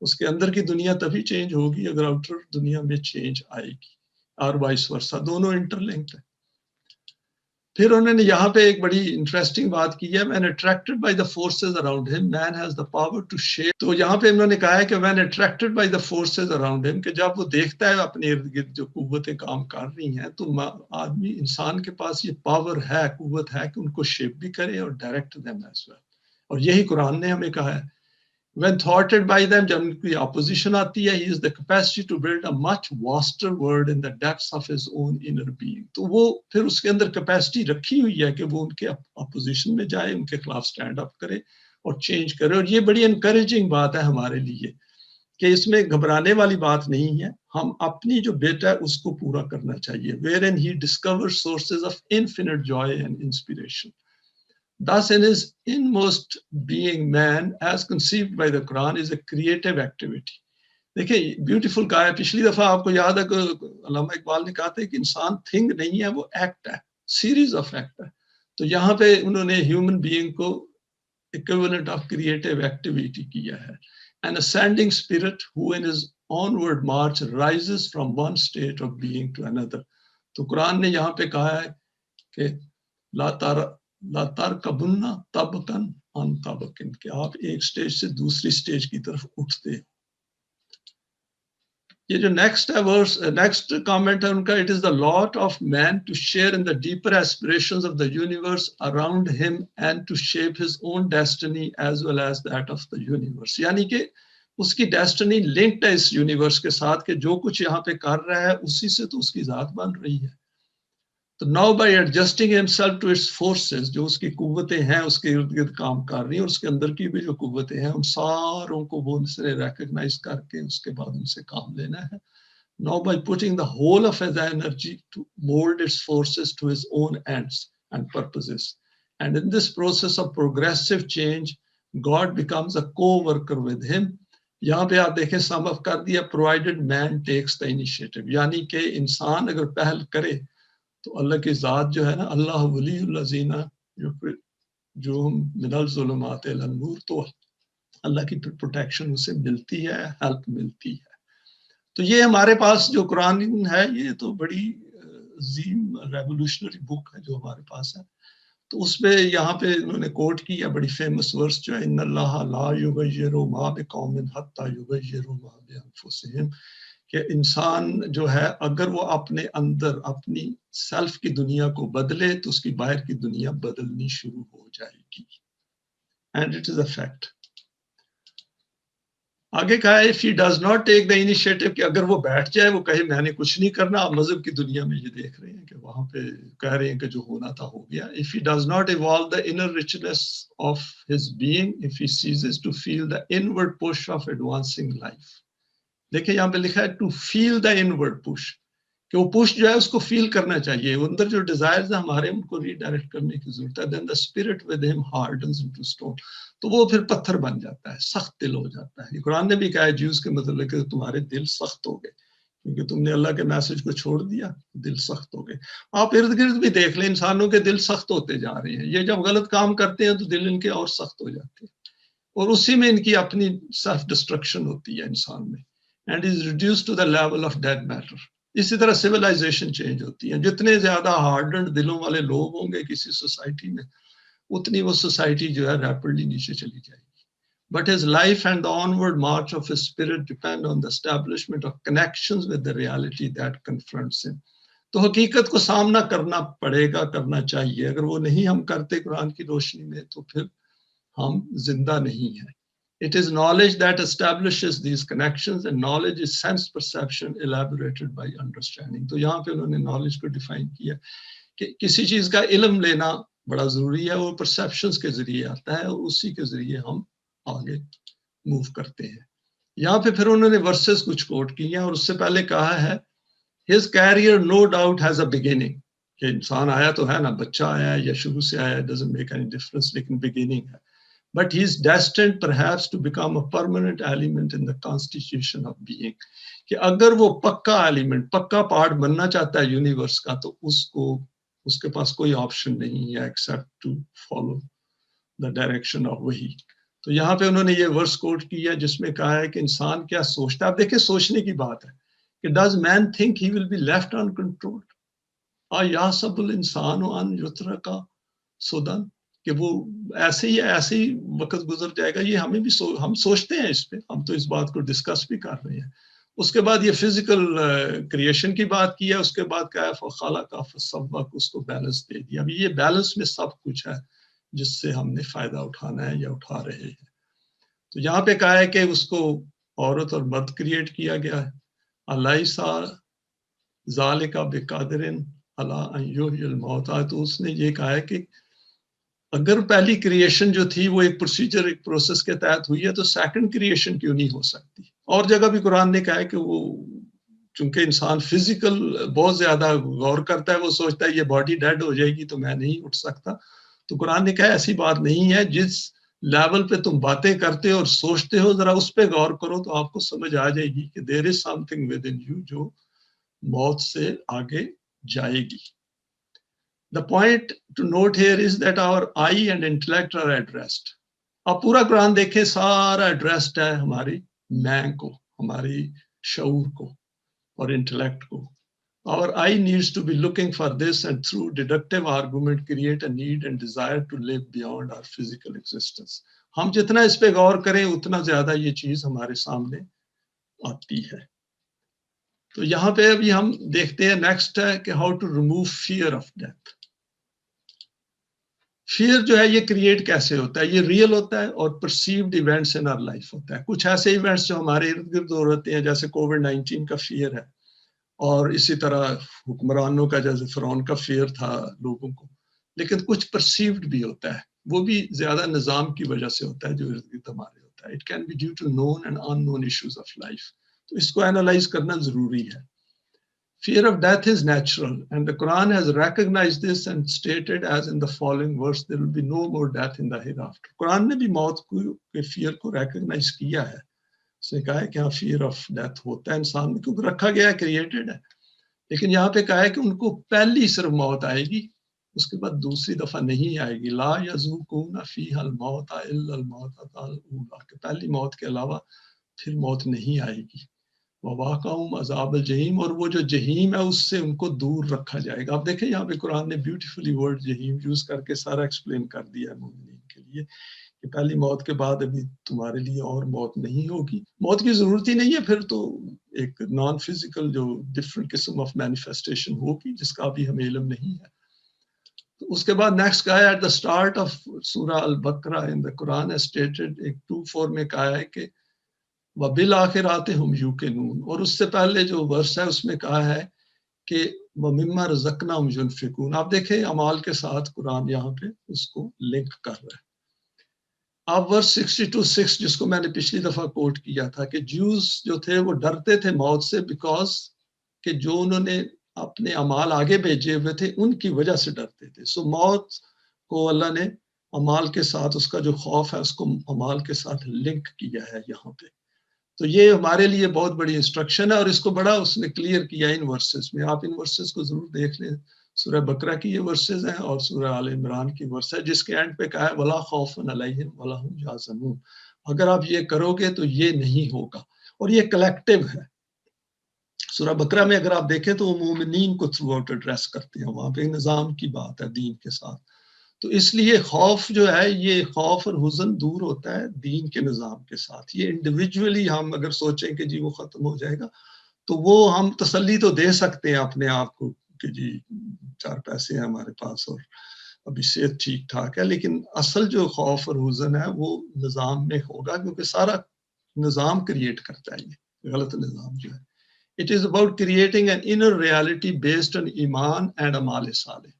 اس کے اندر کی دنیا تبھی چینج ہوگی اگر آؤٹر دنیا میں چینج آئے گی. اور وائس ورسا، دونوں انٹر لنکڈ ہے. پھر انہوں نے یہاں پہ ایک بڑی انٹرسٹنگ بات کی ہے، when attracted by the forces around him, man has the power to shape. تو یہاں پہ انہوں نے کہا ہے کہ when attracted by the forces around him، کہ جب وہ دیکھتا ہے اپنے ارد گرد جو قوتیں کام کر رہی ہیں، تو آدمی انسان کے پاس یہ پاور ہے، قوت ہے کہ ان کو شیپ بھی کرے اور ڈائریکٹ them as well. اور یہی قرآن نے ہمیں کہا ہے when thwarted by them، جب ان کی اپوزیشن آتی ہے، he is the capacity to build a much vaster world in the depths of his own inner being. تو وہ پھر اس کے اندر کیپیسٹی رکھی ہوئی ہے کہ وہ ان کے اپوزیشن میں جائے، ان کے خلاف سٹینڈ اپ کرے اور چینج کرے. اور یہ بڑی انکریجنگ بات ہے ہمارے لیے کہ اس میں گھبرانے والی بات نہیں ہے. ہم اپنی جو بیٹا ہے اس کو پورا کرنا چاہیے. wherein he discovers sources of infinite joy and inspiration. Thus, in his inmost being, man, as conceived by the Quran, is a creative activity. دیکھیں بیوٹیفل کہا ہے. پچھلی دفعہ آپ کو یاد ہے کہ علامہ اقبال نے کہا تھا کہ انسان تھنگ نہیں ہے، وہ ایکٹ ہے، سیریز آف ایکٹ ہے. تو یہاں پہ انہوں نے ہیومن بینگ کو equivalent of creative activity کیا ہے. An ascending spirit who in his onward march rises from one state of being to another. تو قرآن نے یہاں پہ کہا ہے کہ لا ترکبن طبقا عن طبق، کہ آپ ایک سٹیج سے دوسری سٹیج کی طرف اٹھتے ہو. یہ جو نیکسٹ کامنٹ ہے ان کا، it is the lot of man to share in the deeper aspirations of the universe around ہم and to shape his own destiny as well as that of the universe. یعنی کہ اس کی destiny linked ہے اس universe کے ساتھ، کہ جو کچھ یہاں پہ کر رہا ہے اسی سے تو اس کی ذات بن رہی ہے. تو now by adjusting himself to its forces، جو اس کی قوتیں ہیں اس کے ارد گرد کام کر رہی ہیں، اور اس کے اندر کی بھی جو قوتیں ہیں ان ساروں کو وہ سے ریکگنائز کر کے اس کے بعد ان سے کام لینا ہے. Now by putting the whole of his energy to mold its forces to his own ends and purposes. And in this process of progressive change, God becomes a co-worker with him. یہاں پہ آپ دیکھیں سم of کر دیا provided man takes the initiative، یعنی کہ انسان اگر پہل کرے تو اللہ کی ذات جو ہے نا، اللہ ولی الذین جو من الظلمات الی النور، تو اللہ کی پروٹیکشن اسے ملتی ہے، ہیلپ ملتی ہے. تو یہ ہمارے پاس جو قرآن ہے یہ تو بڑی عظیم ریولوشنری بک ہے جو ہمارے پاس ہے. تو اس پہ یہاں پہ انہوں نے کوٹ کی ہے بڑی فیمس ورس جو ہے، ان اللہ لا یغیر ما بقوم حتی یغیروا ما بانفسہم، کہ انسان جو ہے اگر وہ اپنے اندر اپنی سیلف کی دنیا کو بدلے تو اس کی باہر کی دنیا بدلنی شروع ہو جائے گی. And it is a fact. آگے کہا ہے if he does not take the initiative، کہ اگر وہ بیٹھ جائے، وہ کہے میں نے کچھ نہیں کرنا. آپ مذہب کی دنیا میں یہ دیکھ رہے ہیں کہ وہاں پہ کہہ رہے ہیں کہ جو ہونا تھا ہو گیا. if he does not evolve the inner richness of his being، if he ceases to feel the inward push of advancing life. دیکھیں یہاں پہ لکھا ہے to feel the inward push, کہ وہ پش جو ہے اس کو فیل کرنا چاہیے. اندر جو ڈیزائرز ہیں ہمارے ان کو ری ڈائریکٹ کرنے کی ضرورت ہے. دین دا اسپرٹ ود ہم ہارڈنز انٹو اسٹون، تو وہ پھر پتھر بن جاتا ہے، سخت دل ہو جاتا ہے. قرآن نے بھی کہا ہے جیوز کے مطلب کہ تمہارے دل سخت ہو گئے کیونکہ تم نے اللہ کے میسج کو چھوڑ دیا، دل سخت ہو گئے. آپ ارد گرد بھی دیکھ لیں انسانوں کے دل سخت ہوتے جا رہے ہیں. یہ جب غلط کام کرتے ہیں تو دل ان کے اور سخت ہو جاتے ہیں، اور اسی میں ان کی اپنی سیلف ڈسٹرکشن ہوتی ہے انسان میں. And is reduced to the level of dead matter. اسی طرح civilization change ہوتی ہے. جتنے زیادہ hardened دلوں والے لوگ ہوں گے کسی سوسائٹی میں، اتنی وہ سوسائٹی جو ہے ریپڈلی نیچے چلی جائے گی. But his life and the onward march of his spirit depend on the establishment of connections with the reality that confronts him. تو حقیقت کو سامنا کرنا پڑے گا، کرنا چاہیے. اگر وہ نہیں ہم کرتے قرآن کی روشنی میں تو پھر ہم زندہ نہیں ہیں. It is knowledge that establishes these connections, and knowledge is sense perception elaborated by understanding. تو یہاں پہ انہوں نے knowledge کو ڈیفائن کیا کہ کسی چیز کا علم لینا بڑا ضروری ہے، وہ perceptions کے ذریعے آتا ہے اور اسی کے ذریعے ہم آگے موو کرتے ہیں. یہاں پہ پھر انہوں نے ورسز کچھ کوٹ کی ہیں، اور اس سے پہلے کہا ہے his career no doubt has a beginning، کہ انسان آیا تو ہے نا، بچہ آیا ہے یا شروع سے آیا ہے doesn't make any difference، لیکن beginning ہے. But he is destined perhaps to become a permanent element in the constitution of being، کہ اگر وہ پکا ایلیمنٹ، پکا پارٹ بننا چاہتا ہے یونیورس کا، تو اس کے پاس کوئی آپشن نہیں ہے except to follow the direction of وہی. تو یہاں پہ انہوں نے یہ ورس کوٹ کیا جس میں کہا ہے کہ انسان کیا سوچتا ہے. اب دیکھیں سوچنے کی بات ہے کہ does man think he will be left uncontrolled یحسب الانسان ان یترک سدی، کہ وہ ایسے ہی وقت گزر جائے گا. یہ ہمیں بھی ہم سوچتے ہیں اس پہ، ہم تو اس بات کو ڈسکس بھی کر رہے ہیں. اس کے بعد یہ فزیکل کریشن کی بات کی ہے، اس کے بعد کیا ہے فخلق فسوى، اس کو بیلنس دے دیا. ابھی یہ بیلنس میں سب کچھ ہے جس سے ہم نے فائدہ اٹھانا ہے یا اٹھا رہے ہیں. تو یہاں پہ کہا ہے کہ اس کو عورت اور مرد کریٹ کیا گیا ہے. الیس ذالک بقادر علی ان یحیی الموتى، تو اس نے یہ کہا ہے کہ اگر پہلی کریشن جو تھی وہ ایک پروسیجر، ایک پروسیس کے تحت ہوئی ہے، تو سیکنڈ کریشن کیوں نہیں ہو سکتی. اور جگہ بھی قرآن نے کہا ہے کہ وہ چونکہ انسان فزیکل بہت زیادہ غور کرتا ہے، وہ سوچتا ہے یہ باڈی ڈیڈ ہو جائے گی تو میں نہیں اٹھ سکتا. تو قرآن نے کہا ایسی بات نہیں ہے. جس لیول پہ تم باتیں کرتے ہو اور سوچتے ہو، ذرا اس پہ غور کرو تو آپ کو سمجھ آ جائے گی کہ دیر از سم تھنگ ود ان یو جو موت سے آگے جائے گی. The point to note here is that our eye and intellect are addressed. اب پورا قرآن دیکھیں، سارا ایڈریسڈ ہے ہماری میں کو، ہماری شعور کو اور انٹلیکٹ کو. Our eye needs to be looking for this and through deductive argument create a need and desire to live beyond our physical existence. ہم جتنا اس پہ غور کریں اتنا زیادہ یہ چیز ہمارے سامنے آتی ہے. تو یہاں پہ ابھی ہم دیکھتے ہیں نیکسٹ ہے کہ how to remove fear of death. Fear جو ہے یہ کریٹ کیسے ہوتا ہے؟ یہ ریئل ہوتا ہے اور perceived events in our life ہوتا ہے. کچھ ایسے ایونٹس جو ہمارے ارد گرد ہو رہتے ہیں، جیسے کووڈ-19 کا فیئر ہے، اور اسی طرح حکمرانوں کا جیسے فرعون کا فیئر تھا لوگوں کو. لیکن کچھ پرسیوڈ بھی ہوتا ہے، وہ بھی زیادہ نظام کی وجہ سے ہوتا ہے جو ارد گرد ہمارے ہوتا ہے. It can be due to known and unknown issues of life لائف. تو اس کو اینالائز کرنا ضروری ہے. Fear of death is natural, and the Quran has recognized this and stated as in the following verse, there will be no more death in the hereafter. قرآن نے بھی موت کے فیئر کو ریکگنائز کیا ہے. اس نے کہا ہے کہ ہاں فیئر آف ڈیتھ ہوتا ہے انسان میں، کیونکہ رکھا گیا ہے، کریٹڈ ہے. لیکن یہاں پہ کہا ہے کہ ان کو پہلی صرف موت آئے گی، اس کے بعد دوسری دفعہ نہیں آئے گی. لا یذوقون فیہا الموت الا الموتۃ الاولی، کہ پہلی موت کے علاوہ پھر موت نہیں آئے گی. وَوَاقَهُمْ عَذَابَ الْجَحِيمِ، اور وہ جو جہیم ہے اس سے ان کو دور رکھا جائے گا. آپ دیکھیں یہاں پہ قرآن نے بیوٹیفلی ورڈ جہیم یوز کر کے سارا ایکسپلین کر دیا ہے مومنین کے لیے کہ پہلی موت کے بعد ابھی تمہارے لیے اور موت نہیں ہوگی. موت کی ضرورت ہی نہیں ہے، پھر تو ایک نان فزیکل جو ڈفرنٹ قسم آف مینیفیسٹیشن ہوگی جس کا ابھی ہمیں علم نہیں ہے. تو اس کے بعد نیکسٹ کہا ہے ایٹ دا اسٹارٹ آف سورہ البقرہ ان دا قرآن has stated، ایک 2:4 میں کہا ہے کہ وَبِالْآخِرَاتِ هُمْ يُوقِنُونَ، اور اس سے پہلے جو ورس ہے اس میں کہا ہے کہ وَمِمَّا رَزَقْنَاهُمْ يُنْفِقُونَ. آپ دیکھیں اعمال کے ساتھ قرآن یہاں پہ اس کو لنک کر رہا ہے. اب ورس 62:6 جس کو میں نے پچھلی دفعہ کوٹ کیا تھا کہ جیوز جو تھے وہ ڈرتے تھے موت سے، بیکاز کہ جو انہوں نے اپنے اعمال آگے بھیجے ہوئے تھے ان کی وجہ سے ڈرتے تھے. سو موت کو اللہ نے اعمال کے ساتھ، اس کا جو خوف ہے اس کو اعمال کے ساتھ لنک کیا ہے یہاں پہ. تو یہ ہمارے لیے بہت بڑی انسٹرکشن ہے، اور اس کو بڑا اس نے کلیئر کیا ان ورسز میں. آپ ان ورسز کو ضرور دیکھ لیں. سورہ بقرہ کی یہ ورسز ہیں اور سورہ آل عمران کی ورس ہے جس کے اینڈ پہ کہا ہے وَلَا خَوْفٌ عَلَيْهِمْ وَلَا هُمْ يَحْزَنُونَ. اگر آپ یہ کرو گے تو یہ نہیں ہوگا، اور یہ کلیکٹیو ہے. سورہ بقرہ میں اگر آپ دیکھیں تو وہ مومنین کو تھرو آؤٹ ایڈریس کرتے ہیں، وہاں پہ نظام کی بات ہے دین کے ساتھ. تو اس لیے خوف جو ہے، یہ خوف اور حزن دور ہوتا ہے دین کے نظام کے ساتھ. یہ انڈیویجولی ہم اگر سوچیں کہ جی وہ ختم ہو جائے گا تو وہ ہم تسلی تو دے سکتے ہیں اپنے آپ کو کہ جی 4 پیسے ہیں ہمارے پاس اور ابھی صحت ٹھیک ٹھاک ہے. لیکن اصل جو خوف اور حزن ہے وہ نظام میں ہوگا، کیونکہ سارا نظام کریٹ کرتا ہے. یہ غلط نظام جو ہے. It is about creating an inner reality based on iman and amal saleh,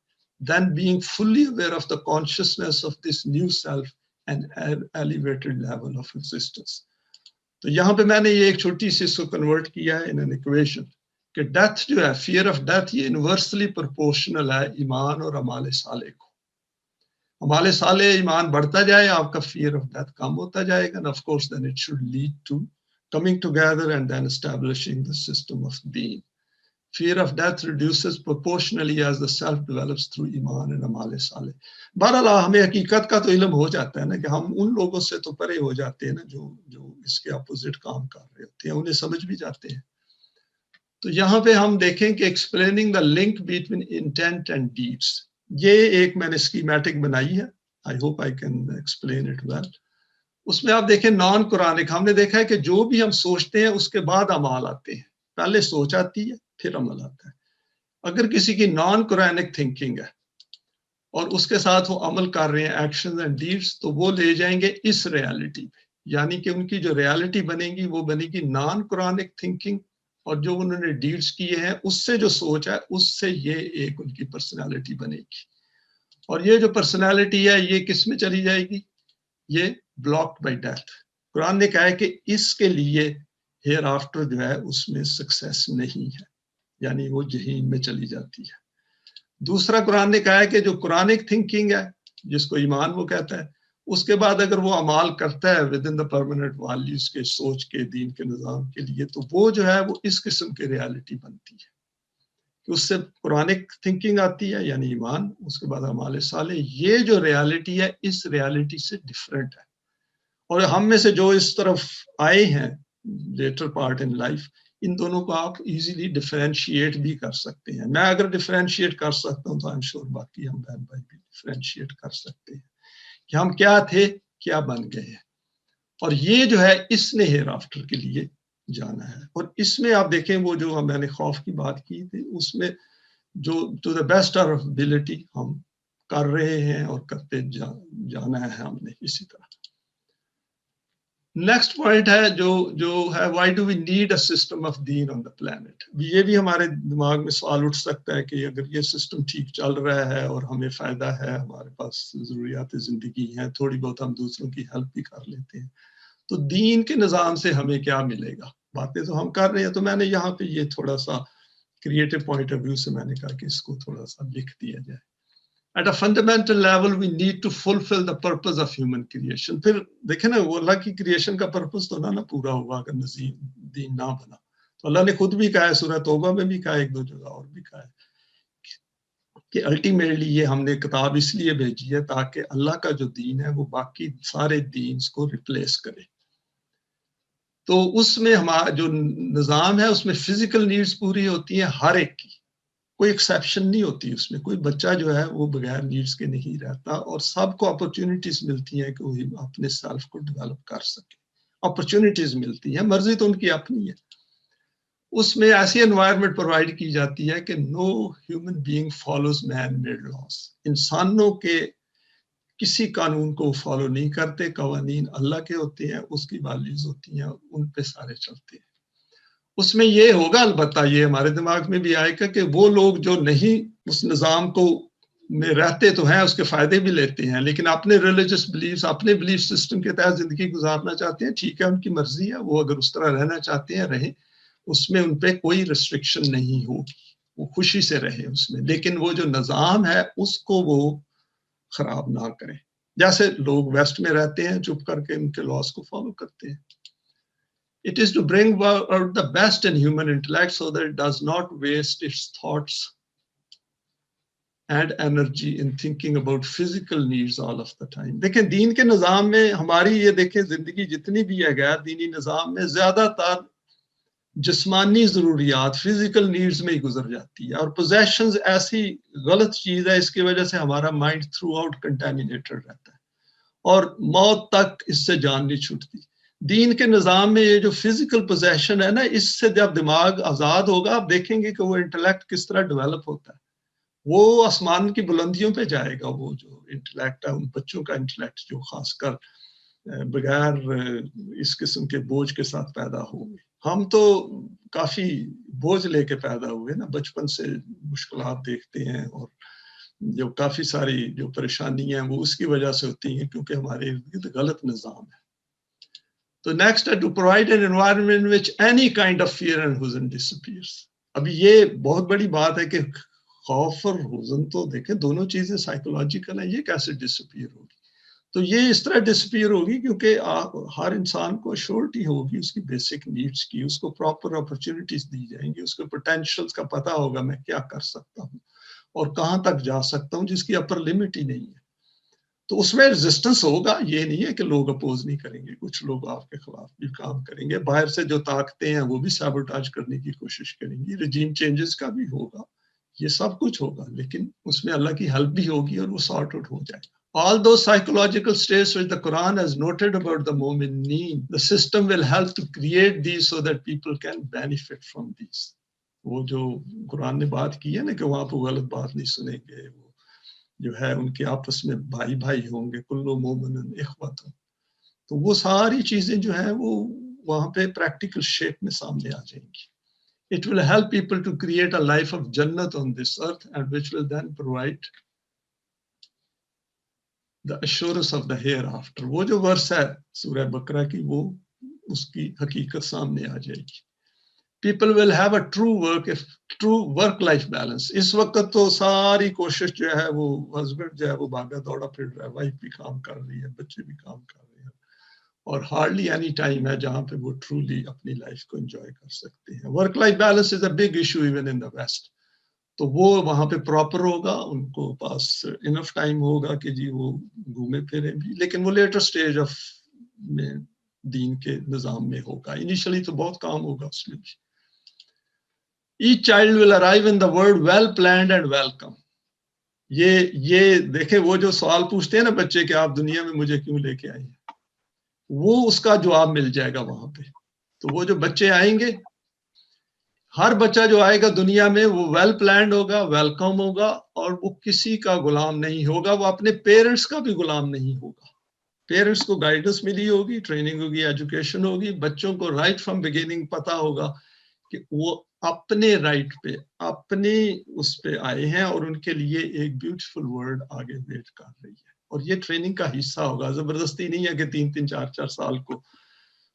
then being fully aware of the consciousness of this new self and elevated level of existence. تو یہاں پہ میں نے یہ ایک چھوٹی سی اس کو کنورٹ کیا ہے ان این ایکویشن کہ ڈیتھ جو ہے، فیئر آف ڈیتھ، یہ یونیورسلی پرپورشنل ہے ایمان اور اعمال صالح کو. اعمال صالح ایمان بڑھتا جائے، آپ کا فیئر آف ڈیتھ کم ہوتا جائے گا. of course then it should lead to coming together and then establishing the system of deen. Fear of death reduces proportionally as the self develops through iman and amal saleh. بہرحال ہمیں حقیقت کا تو علم ہو جاتا ہے نا کہ ہم ان لوگوں سے تو پرے ہو جاتے ہیں نا جو اس کے اپوزٹ کام کر رہے ہوتے ہیں، انہیں سمجھ بھی جاتے ہیں. تو یہاں پہ ہم دیکھیں کہ explaining the link between intent and deeds, یہ ایک میں نے اسکیمیٹک بنائی ہے، I hope I can explain it well. اس میں آپ دیکھیں نان قرآنک، ہم نے دیکھا ہے کہ جو بھی ہم سوچتے ہیں اس کے بعد اعمال آتے ہیں، پہلے سوچ آتی ہے پھر عمل آتا ہے. اگر کسی کی نان قرآنک تھنکنگ ہے اور اس کے ساتھ وہ عمل کر رہے ہیں ایکشن اینڈ ڈیڈس، تو وہ لے جائیں گے اس ریالٹی پہ، یعنی کہ ان کی جو ریالٹی بنے گی وہ بنے گی نان قرآنک تھنکنگ، اور جو انہوں نے ڈیڈس کیے ہیں اس سے جو سوچ ہے اس سے یہ ایک ان کی پرسنالٹی بنے گی. اور یہ جو پرسنالٹی ہے یہ کس میں چلی جائے گی؟ یہ بلاکڈ بائی ڈیتھ. قرآن نے کہا ہے کہ اس کے لیے ہیئر آفٹر جو ہے اس میں سکسیس نہیں ہے، یعنی وہ جہنم میں چلی جاتی ہے. دوسرا قرآن نے کہا ہے کہ جو قرآنک تھنکنگ ہے جس کو ایمان وہ کہتا ہے، اس کے بعد اگر وہ اعمال کرتا ہے with in the permanent values کے، سوچ کے، دین کے نظام کے لیے، تو وہ جو ہے وہ اس قسم کی ریالٹی بنتی ہے کہ اس سے قرآنک تھنکنگ آتی ہے یعنی ایمان، اس کے بعد اعمال صالح. یہ جو ریالٹی ہے اس ریالٹی سے ڈفرینٹ ہے. اور ہم میں سے جو اس طرف آئے ہیں لیٹر پارٹ ان لائف، ان دونوں کو آپ ایزیلی ڈفرینشیٹ بھی کر سکتے ہیں. میں اگر ڈفرینشیٹ کر سکتا ہوں تو I'm sure باقی ہم بہن بھائی بھی ڈفرینشیٹ کر سکتے ہیں کہ ہم کیا تھے کیا بن گئے ہیں. اور یہ جو ہے اس نے ہیئر آفٹر کے لیے جانا ہے. اور اس میں آپ دیکھیں وہ جو میں نے خوف کی بات کی تھی، اس میں جو to the best of ability ہم کر رہے ہیں اور کرتے جانا ہے ہم نے اسی طرح. نیکسٹ پوائنٹ ہے جو ہے why do we need a system of deen on the planet. یہ بھی ہمارے دماغ میں سوال اٹھ سکتا ہے کہ اگر یہ سسٹم ٹھیک چل رہا ہے اور ہمیں فائدہ ہے، ہمارے پاس ضروریات زندگی ہیں، تھوڑی بہت ہم دوسروں کی ہیلپ بھی کر لیتے ہیں، تو دین کے نظام سے ہمیں کیا ملے گا؟ باتیں تو ہم کر رہے ہیں. تو میں نے یہاں پہ یہ تھوڑا سا کریٹو پوائنٹ آف ویو سے میں نے کہا کہ اس کو تھوڑا سا لکھ دیا جائے. At a fundamental level, we need to fulfill the purpose of human creation. پھر دیکھیں نا وہ اللہ کی کریشن کا پرپس تو نہ پورا ہوا اگر دین نہ بنا. تو اللہ نے خود بھی کہا ہے، سورہ توبہ میں بھی کہا ہے، ایک دو جگہ اور بھی کہا ہے کہ الٹیمیٹلی یہ ہم نے کتاب اس لیے بھیجی ہے تاکہ اللہ کا جو دین ہے وہ باقی سارے دینز کو ریپلیس کرے. تو اس میں ہمارا جو نظام ہے اس میں فزیکل نیڈز پوری ہوتی ہیں ہر ایک کی، کوئی ایکسیپشن نہیں ہوتی اس میں. کوئی بچہ جو ہے وہ بغیر نیڈز کے نہیں رہتا، اور سب کو اپرچونٹیز ملتی ہیں کہ وہ اپنے سیلف کو ڈیولپ کر سکے. اپرچونٹیز ملتی ہیں، مرضی تو ان کی اپنی ہے. اس میں ایسی انوائرمنٹ پرووائڈ کی جاتی ہے کہ no human being follows man made laws. انسانوں کے کسی قانون کو فالو نہیں کرتے، قوانین اللہ کے ہوتے ہیں، اس کی ویلیوز ہوتی ہیں، ان پہ سارے چلتے ہیں. اس میں یہ ہوگا، البتہ یہ ہمارے دماغ میں بھی آئے گا کہ وہ لوگ جو نہیں اس نظام کو میں رہتے تو ہیں، اس کے فائدے بھی لیتے ہیں، لیکن اپنے ریلیجس بلیفز، اپنے بلیف سسٹم کے تحت زندگی گزارنا چاہتے ہیں. ٹھیک ہے، ان کی مرضی ہے، وہ اگر اس طرح رہنا چاہتے ہیں رہیں، اس میں ان پہ کوئی ریسٹرکشن نہیں ہوگی، وہ خوشی سے رہے اس میں. لیکن وہ جو نظام ہے اس کو وہ خراب نہ کریں. جیسے لوگ ویسٹ میں رہتے ہیں چپ کر کے ان کے لاس کو فالو کرتے ہیں. It is to bring out the best in human intellect so that it does not waste its thoughts and energy in thinking about physical needs all of the time. دیکھیں دین کے نظام میں ہماری یہ دیکھیں زندگی جتنی بھی ہے غیر دینی نظام میں زیادہ تر جسمانی ضروریات فزیکل نیڈز میں ہی گزر جاتی ہے، اور پوزیشنز ایسی غلط چیز ہے اس کی وجہ سے ہمارا مائنڈ تھرو آؤٹ کنٹامینیٹڈ رہتا ہے اور موت تک اس سے جان نہیں چھوٹتی. دین کے نظام میں یہ جو فزیکل پوزیشن ہے نا، اس سے جب دماغ آزاد ہوگا آپ دیکھیں گے کہ وہ انٹلیکٹ کس طرح ڈیولپ ہوتا ہے. وہ آسمان کی بلندیوں پہ جائے گا. وہ جو انٹلیکٹ ہے ان بچوں کا انٹلیکٹ جو خاص کر بغیر اس قسم کے بوجھ کے ساتھ پیدا ہوئے. ہم تو کافی بوجھ لے کے پیدا ہوئے نا، بچپن سے مشکلات دیکھتے ہیں، اور جو کافی ساری جو پریشانی ہیں وہ اس کی وجہ سے ہوتی ہیں کیونکہ ہمارے غلط نظام ہے. تو نیکسٹ ہے to provide an environment which any kind of fear and حزن ڈسپیئرس. ابھی یہ بہت بڑی بات ہے کہ خوف اور حزن تو دیکھیں دونوں چیزیں سائیکولوجیکل ہیں، یہ کیسے ڈسپیئر ہوگی؟ تو یہ اس طرح ڈسپیئر ہوگی کیونکہ ہر انسان کو ایشورٹی ہوگی اس کی بیسک نیڈس کی، اس کو پراپر اپرچونٹیز دی جائیں گی، اس کو پوٹینشیلز کا پتہ ہوگا میں کیا کر سکتا ہوں اور کہاں تک جا سکتا ہوں جس کی اپر لمٹ ہی نہیں ہے. تو اس میں ریزسٹنس ہوگا، یہ نہیں ہے کہ لوگ اپوز نہیں کریں گے، کچھ لوگ آپ کے خلاف بھی کام کریں گے، باہر سے جو طاقتیں ہیں وہ بھی سیبوٹاج کرنے کی کوشش کریں گی، رجیم چینجز کا بھی ہوگا، یہ سب کچھ ہوگا، لیکن اس میں اللہ کی ہیلپ بھی ہوگی اور وہ سارٹ آؤٹ ہو جائے گا. All those psychological states which the Quran has noted about the mu'mineen, the system will help to create these so that people can benefit from these. وہ جو قرآن نے بات کی ہے نا کہ وہاں پہ غلط بات نہیں سنیں گے، وہ جو ہے ان کے آپس میں بھائی بھائی ہوں گے، کلو مومن اخوت، تو وہ ساری چیزیں جو ہیں وہ وہاں پہ پریکٹیکل شیپ میں سامنے آ جائیں گی. It will help people to create a life of Jannat on this earth, and which will then provide the assurance of the hereafter. وہ جو ورس ہے سورہ بقرہ کی، وہ اس کی حقیقت سامنے آ جائے گی. People will have a true work life balance. اس وقت تو ساری کوشش جو ہے وہ ہسبینڈ جو ہے وہ بھاگا دوڑا پھر رہا ہے، وائف بھی کام کر رہی ہے، بچے بھی کام کر رہے ہیں، اور ہارڈلی اینی ٹائم ہے جہاں پہ وہ ٹرولی اپنی لائف کو انجوائے کر سکتے ہیں. Work life balance is a big issue even in the West. تو وہ وہاں پہ پراپر ہوگا، ان کو پاس انف ٹائم ہوگا کہ جی وہ گھومے پھریں بھی، لیکن وہ لیٹر سٹیج آف میں دین کے نظام میں ہوگا. انیشلی تو بہت کام ہوگا اس میں بھی. Each child will arrive in the world well planned and welcome. یہ دیکھیں وہ جو سوال پوچھتے ہیں نا بچے کہ آپ دنیا میں مجھے کیوں لے کے آئے ہیں، وہ اس کا جواب مل جائے گا وہاں پہ. تو وہ جو بچے آئیں گے، ہر بچہ جو آئے گا دنیا میں وہ ویل پلانڈ ہوگا، ویلکم ہوگا، اور وہ کسی کا غلام نہیں ہوگا، وہ اپنے پیرنٹس کا بھی غلام نہیں ہوگا. پیرنٹس کو گائیڈنس ملی ہوگی، ٹریننگ ہوگی، ایجوکیشن ہوگی، بچوں کو رائٹ فرام بگننگ پتا ہوگا کہ وہ اپنے رائٹ پہ اپنے اس پہ آئے ہیں، اور ان کے لیے ایک بیوٹیفل ورلڈ آگے ویٹ کر رہی ہے. اور یہ ٹریننگ کا حصہ ہوگا، زبردستی نہیں ہے کہ 3 4 سال کو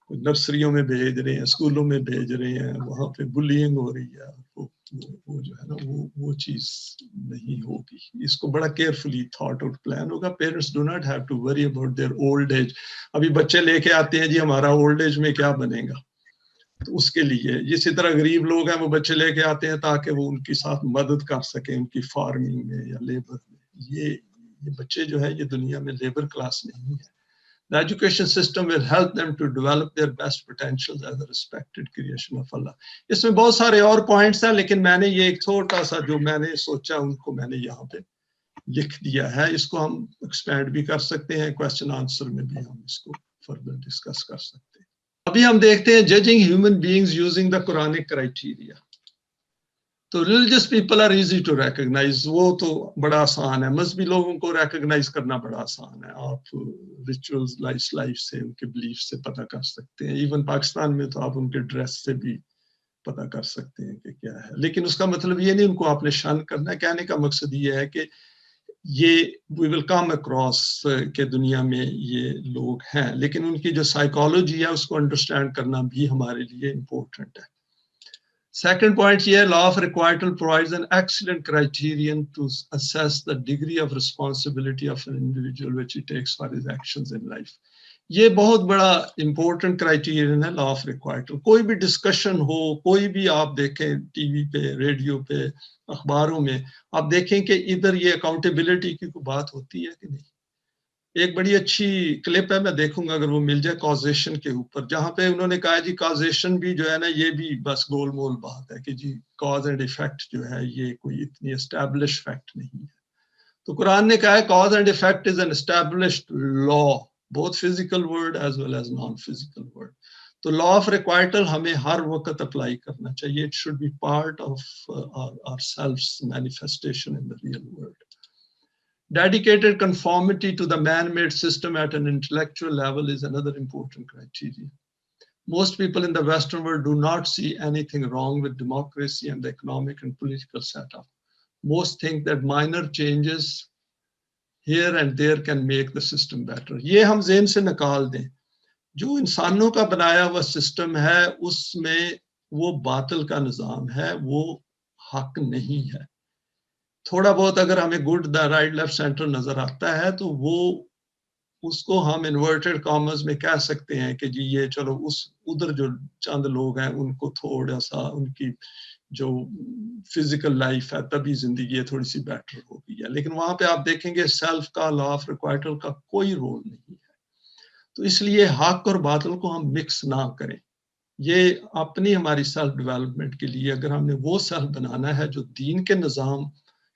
نرسریوں میں بھیج رہے ہیں، اسکولوں میں بھیج رہے ہیں، وہاں پہ بلینگ ہو رہی ہے. وہ جو ہے نا وہ چیز نہیں ہوگی. اس کو بڑا کیئرفلی تھاٹ آؤٹ پلان ہوگا. Parents do not have to worry about their old age. ابھی بچے لے کے آتے ہیں جی ہمارا اولڈ ایج میں کیا بنے گا، تو اس کے لیے اسی طرح غریب لوگ ہیں وہ بچے لے کے آتے ہیں تاکہ وہ ان کے ساتھ مدد کر سکیں ان کی فارمنگ میں یا لیبر میں. یہ بچے جو ہے یہ دنیا میں لیبر کلاس نہیں ہے. The education system will help them to develop their best potentials as a respected creation of Allah. اس میں بہت سارے اور پوائنٹس ہیں، لیکن میں نے یہ ایک چھوٹا سا جو میں نے سوچا ان کو میں نے یہاں پہ لکھ دیا ہے. اس کو ہم ایکسپینڈ بھی کر سکتے ہیں، کویسچن آنسر میں بھی ہم اس کو فردر ڈسکس کر سکتے ہیں. ابھی ہم دیکھتے ہیں judging human beings using the Quranic criteria. تو religious people are easy to recognise, وہ تو بڑا آسان ہے. مذہبی لوگوں کو ریکگنائز کرنا بڑا آسان ہے. آپ ریچولز لائف سے ان کے بلیف سے پتہ کر سکتے ہیں. ایون پاکستان میں تو آپ ان کے ڈریس سے بھی پتہ کر سکتے ہیں کہ کیا ہے. لیکن اس کا مطلب یہ نہیں ان کو آپ نے شن کرنا ہے. کہنے کا مقصد یہ ہے کہ یہ وی ول کم اکراس کہ دنیا میں یہ لوگ ہیں، لیکن ان کی جو سائیکالوجی ہے اس کو انڈرسٹینڈ کرنا بھی ہمارے لیے امپورٹنٹ ہے. Second point یہ ہے law of requital provides an excellent criterion to assess the degree of responsibility of an individual which he takes for his actions in life. یہ بہت بڑا امپورٹنٹ کرائٹیرین ہے لا آف ریکوائٹل. کوئی بھی discussion ہو، کوئی بھی آپ دیکھیں ٹی وی پہ، ریڈیو پہ، اخباروں میں، آپ دیکھیں کہ ادھر یہ اکاؤنٹیبلٹی کی کوئی بات ہوتی ہے کہ نہیں. ایک بڑی اچھی کلپ ہے، میں دیکھوں گا اگر وہ مل جائے کازیشن کے اوپر، جہاں پہ انہوں نے کہا جی کازیشن بھی جو ہے نا یہ بھی بس گول مول بات ہے کہ جی کاز اینڈ ایفیکٹ جو ہے یہ کوئی اتنی اسٹیبلش فیکٹ نہیں ہے. تو قرآن نے کہا ہے cause and effect is an established law, both physical world as well as non physical world. تو لا آف ریکوائٹل ہمیں ہر وقت اپلائی کرنا چاہیے. It should be part of our selves manifestation in the real world. Dedicated conformity to the man-made system at an intellectual level is another important criteria. Most people in the Western world do not see anything wrong with democracy and the economic and political setup. Most think that minor changes here and there can make the system better. یہ ہم ذہن سے نکال دیں. جو انسانوں کا بنایا ہوا سسٹم ہے اس میں وہ باطل کا نظام ہے، وہ حق نہیں ہے. تھوڑا بہت اگر ہمیں good the right left centre نظر آتا ہے تو وہ اس کو ہم انورٹڈ کامرز میں کہہ سکتے ہیں کہ جی یہ چلو اس ادھر جو چند لوگ ہیں ان کو تھوڑا سا ان کی جو فزیکل لائف ہے طبی زندگی ہے تھوڑی سی بیٹر ہو گئی ہے، لیکن وہاں پہ آپ دیکھیں گے سیلف کا لا آف ریکوائٹل کا کوئی رول نہیں ہے. تو اس لیے حق اور باطل کو ہم مکس نہ کریں. یہ اپنی ہماری سیلف ڈیولپمنٹ کے لیے اگر ہم نے وہ سیلف بنانا ہے جو دین کے نظام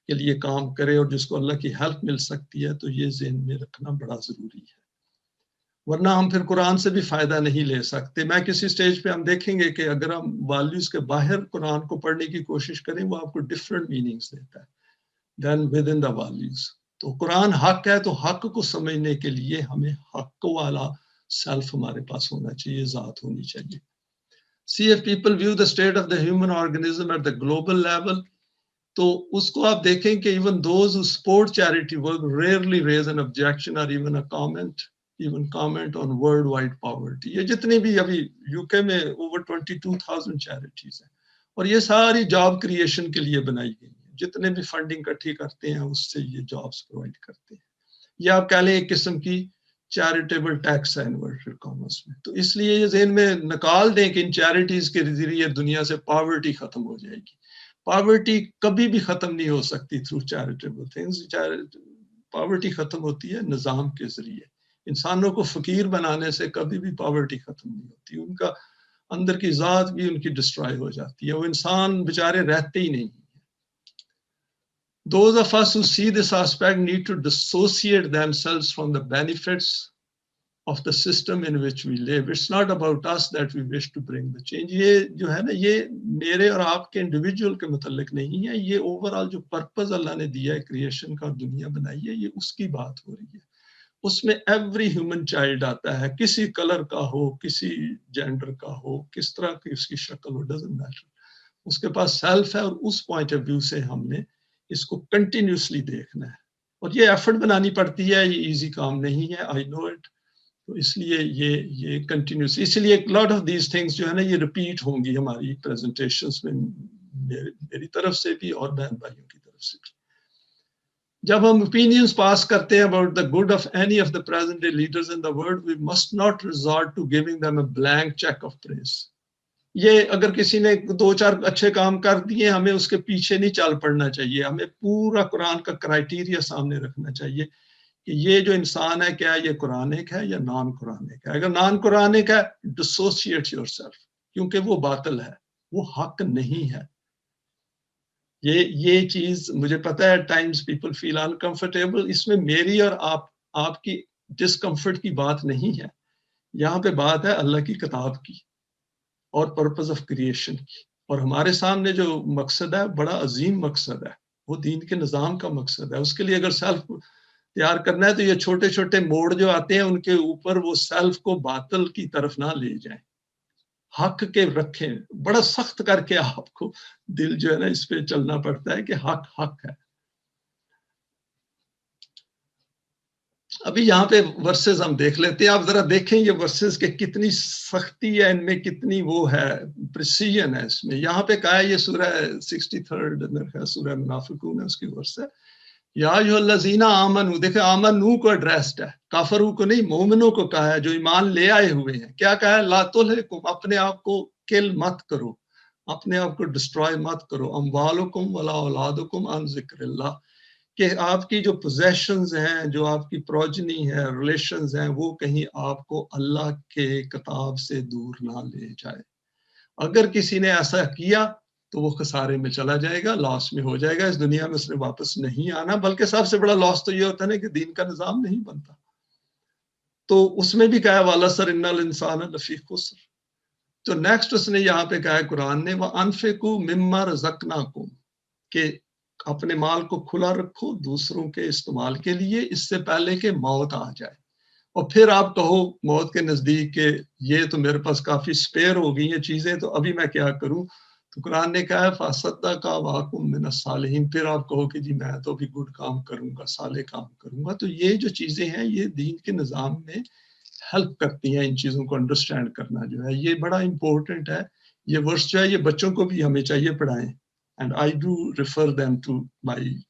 کے لیے کام کرے اور جس کو اللہ کی ہیلپ مل سکتی ہے، تو یہ ذہن میں رکھنا بڑا ضروری ہے. ورنہ ہم پھر قرآن سے بھی فائدہ نہیں لے سکتے. میں کسی سٹیج پہ ہم دیکھیں گے کہ اگر ہم ویلیوز کے باہر قرآن کو پڑھنے کی کوشش کریں وہ آپ کو ڈفرینٹ میننگز دیتا ہے دین ود ان دا ویلیوز. تو قرآن حق ہے تو حق کو سمجھنے کے لیے ہمیں حق والا سیلف ہمارے پاس ہونا چاہیے، ذات ہونی چاہیے. See if people view the state of the human organism at the global level, تو اس کو آپ دیکھیں کہ even those who support charity work rarely raise an objection or even comment on worldwide poverty. یہ جتنی بھی ابھی یو کے میں over 22,000 charities ہیں اور یہ ساری جاب کریشن کے لیے بنائی گئی ہیں. جتنے بھی فنڈنگ اکٹھی کرتے ہیں اس سے یہ جابس پرووائڈ کرتے ہیں. یا آپ کہہ لیں ایک قسم کی چیریٹیبل ٹیکس ہے انورٹڈ کامرس میں. تو اس لیے یہ ذہن میں نکال دیں کہ ان چیریٹیز کے ذریعے دنیا سے پاورٹی ختم ہو جائے گی. پاورٹی کبھی بھی ختم نہیں ہو سکتی تھرو چیریٹیبل تھنگز. پاورٹی ختم ہوتی ہے نظام کے ذریعے. انسانوں کو فقیر بنانے سے کبھی بھی پاورٹی ختم نہیں ہوتی. ان کا اندر کی ذات بھی ان کی ڈسٹرائے ہو جاتی ہے، وہ انسان بیچارے رہتے ہی نہیں. Those of us who see this aspect need to dissociate themselves from the benefits of the system in which we live. It's not about us that we wish to bring the change. یہ جو ہے نا یہ میرے اور آپ کے individual کے متعلق نہیں ہے، یہ اوورآل جو پرپز اللہ نے دیا ہے کریشن کا، دنیا بنائی ہے، یہ اس کی بات ہو رہی ہے. اس میں ایوری ہیومن چائلڈ آتا ہے، کسی کلر کا ہو، کسی جینڈر کا ہو، کس طرح کی اس کی شکل ہو، ڈزنٹ میٹر. اس کے پاس سیلف ہے اور اس پوائنٹ آف ویو سے ہم نے اس کو کنٹینیوسلی دیکھنا ہے. اور یہ ایفرٹ بنانی پڑتی ہے، یہ ایزی کام نہیں ہے، آئی نو اٹ. تو اس لیے یہ کنٹینیوس، اس لیے ایک لاٹ آف دیز تھنگس جو ہے نا یہ ریپیٹ ہوں گی ہماری پریزنٹیشنز میں، میری طرف سے بھی اور بہن بھائیوں کی طرف سے بھی. جب ہم opinions پاس کرتے ہیں about the good of any of the present day leaders in the world, we must not resort to giving them a blank check of praise. یہ اگر کسی نے 2-4 اچھے کام کر دیے ہمیں اس کے پیچھے نہیں چل پڑنا چاہیے. ہمیں پورا قرآن کا کرائٹیریا سامنے رکھنا چاہیے کہ یہ جو انسان ہے کیا یہ قرآنک ہے یا نان قرآنک ہے. اگر نان قرآنک ہے ڈسوسیٹ یور سیلف، کیونکہ وہ باطل ہے، وہ حق نہیں ہے. یہ چیز مجھے پتا ہے ٹائمز پیپل فیل انکمفرٹیبل. اس میں میری اور آپ کی ڈسکمفرٹ کی بات نہیں ہے. یہاں پہ بات ہے اللہ کی کتاب کی اور پرپز آف کریشن کی. اور ہمارے سامنے جو مقصد ہے بڑا عظیم مقصد ہے، وہ دین کے نظام کا مقصد ہے. اس کے لیے اگر سیلف تیار کرنا ہے تو یہ چھوٹے چھوٹے موڑ جو آتے ہیں ان کے اوپر وہ سیلف کو باطل کی طرف نہ لے جائیں، حق کے رکھیں. بڑا سخت کر کے آپ کو دل جو ہے نا اس پہ چلنا پڑتا ہے کہ حق حق ہے. ابھی یہاں پہ ورسز ہم دیکھ لیتے ہیں. آپ ذرا دیکھیں یہ ورسز کہ کتنی سختی ہے ان میں، کتنی وہ ہے پریسیجن ہے اس میں. یہاں پہ کہا ہے یہ سورہ 63 میرے خیال سورہ منافقون ہے اس کی ورس ہے. یا ایھا الذین آمنو، دیکھیں آمنو کو ایڈریسڈ ہے، کافروں کو نہیں، مومنوں کو کہا ہے جو ایمان لے آئے ہوئے ہیں. کیا کہا ہے؟ لا تلھکم، اپنے آپ کو کل مت کرو، اپنے آپ کو ڈسٹرائے مت کرو، اموالکم ولا اولادکم عن ذکر اللہ، کہ آپ کی جو پوزیشنز ہیں، جو آپ کی پروجنی ہے، ریلیشنز ہیں، وہ کہیں آپ کو اللہ کے کتاب سے دور نہ لے جائے. اگر کسی نے ایسا کیا تو وہ خسارے میں چلا جائے گا، لاس میں ہو جائے گا. اس دنیا میں اس نے واپس نہیں آنا. بلکہ سب سے بڑا لاس تو یہ ہوتا ہے نا کہ دین کا نظام نہیں بنتا. تو اس میں بھی کہا ہے وَالْعَصْرِ إِنَّ الْإِنسَانَ لَفِي خُسْرٍ. تو نیکسٹ اس نے یہاں پہ کہا ہے قرآن نے وَأَنفِقُوا مِمَّا رَزَقْنَاكُمْ، کہ اپنے مال کو کھلا رکھو دوسروں کے استعمال کے لیے اس سے پہلے کہ موت آ جائے. اور پھر آپ کہو موت کے نزدیک کہ یہ تو میرے پاس کافی سپیئر ہو گئی ہیں چیزیں، تو ابھی میں کیا کروں. تو قرآن نے کہا ہے فَصَدَّقَ وَأَكُن مِّنَ الصَّالِحِينَ، پھر آپ کہو کہ جی میں تو بھی گڈ کام کروں گا، صالح کام کروں گا. تو یہ جو چیزیں ہیں یہ دین کے نظام میں ہیلپ کرتی ہیں. ان چیزوں کو انڈرسٹینڈ کرنا جو ہے یہ بڑا امپورٹنٹ ہے. یہ ورس جو ہے یہ بچوں کو بھی ہمیں چاہیے پڑھائیں. and I do refer them to my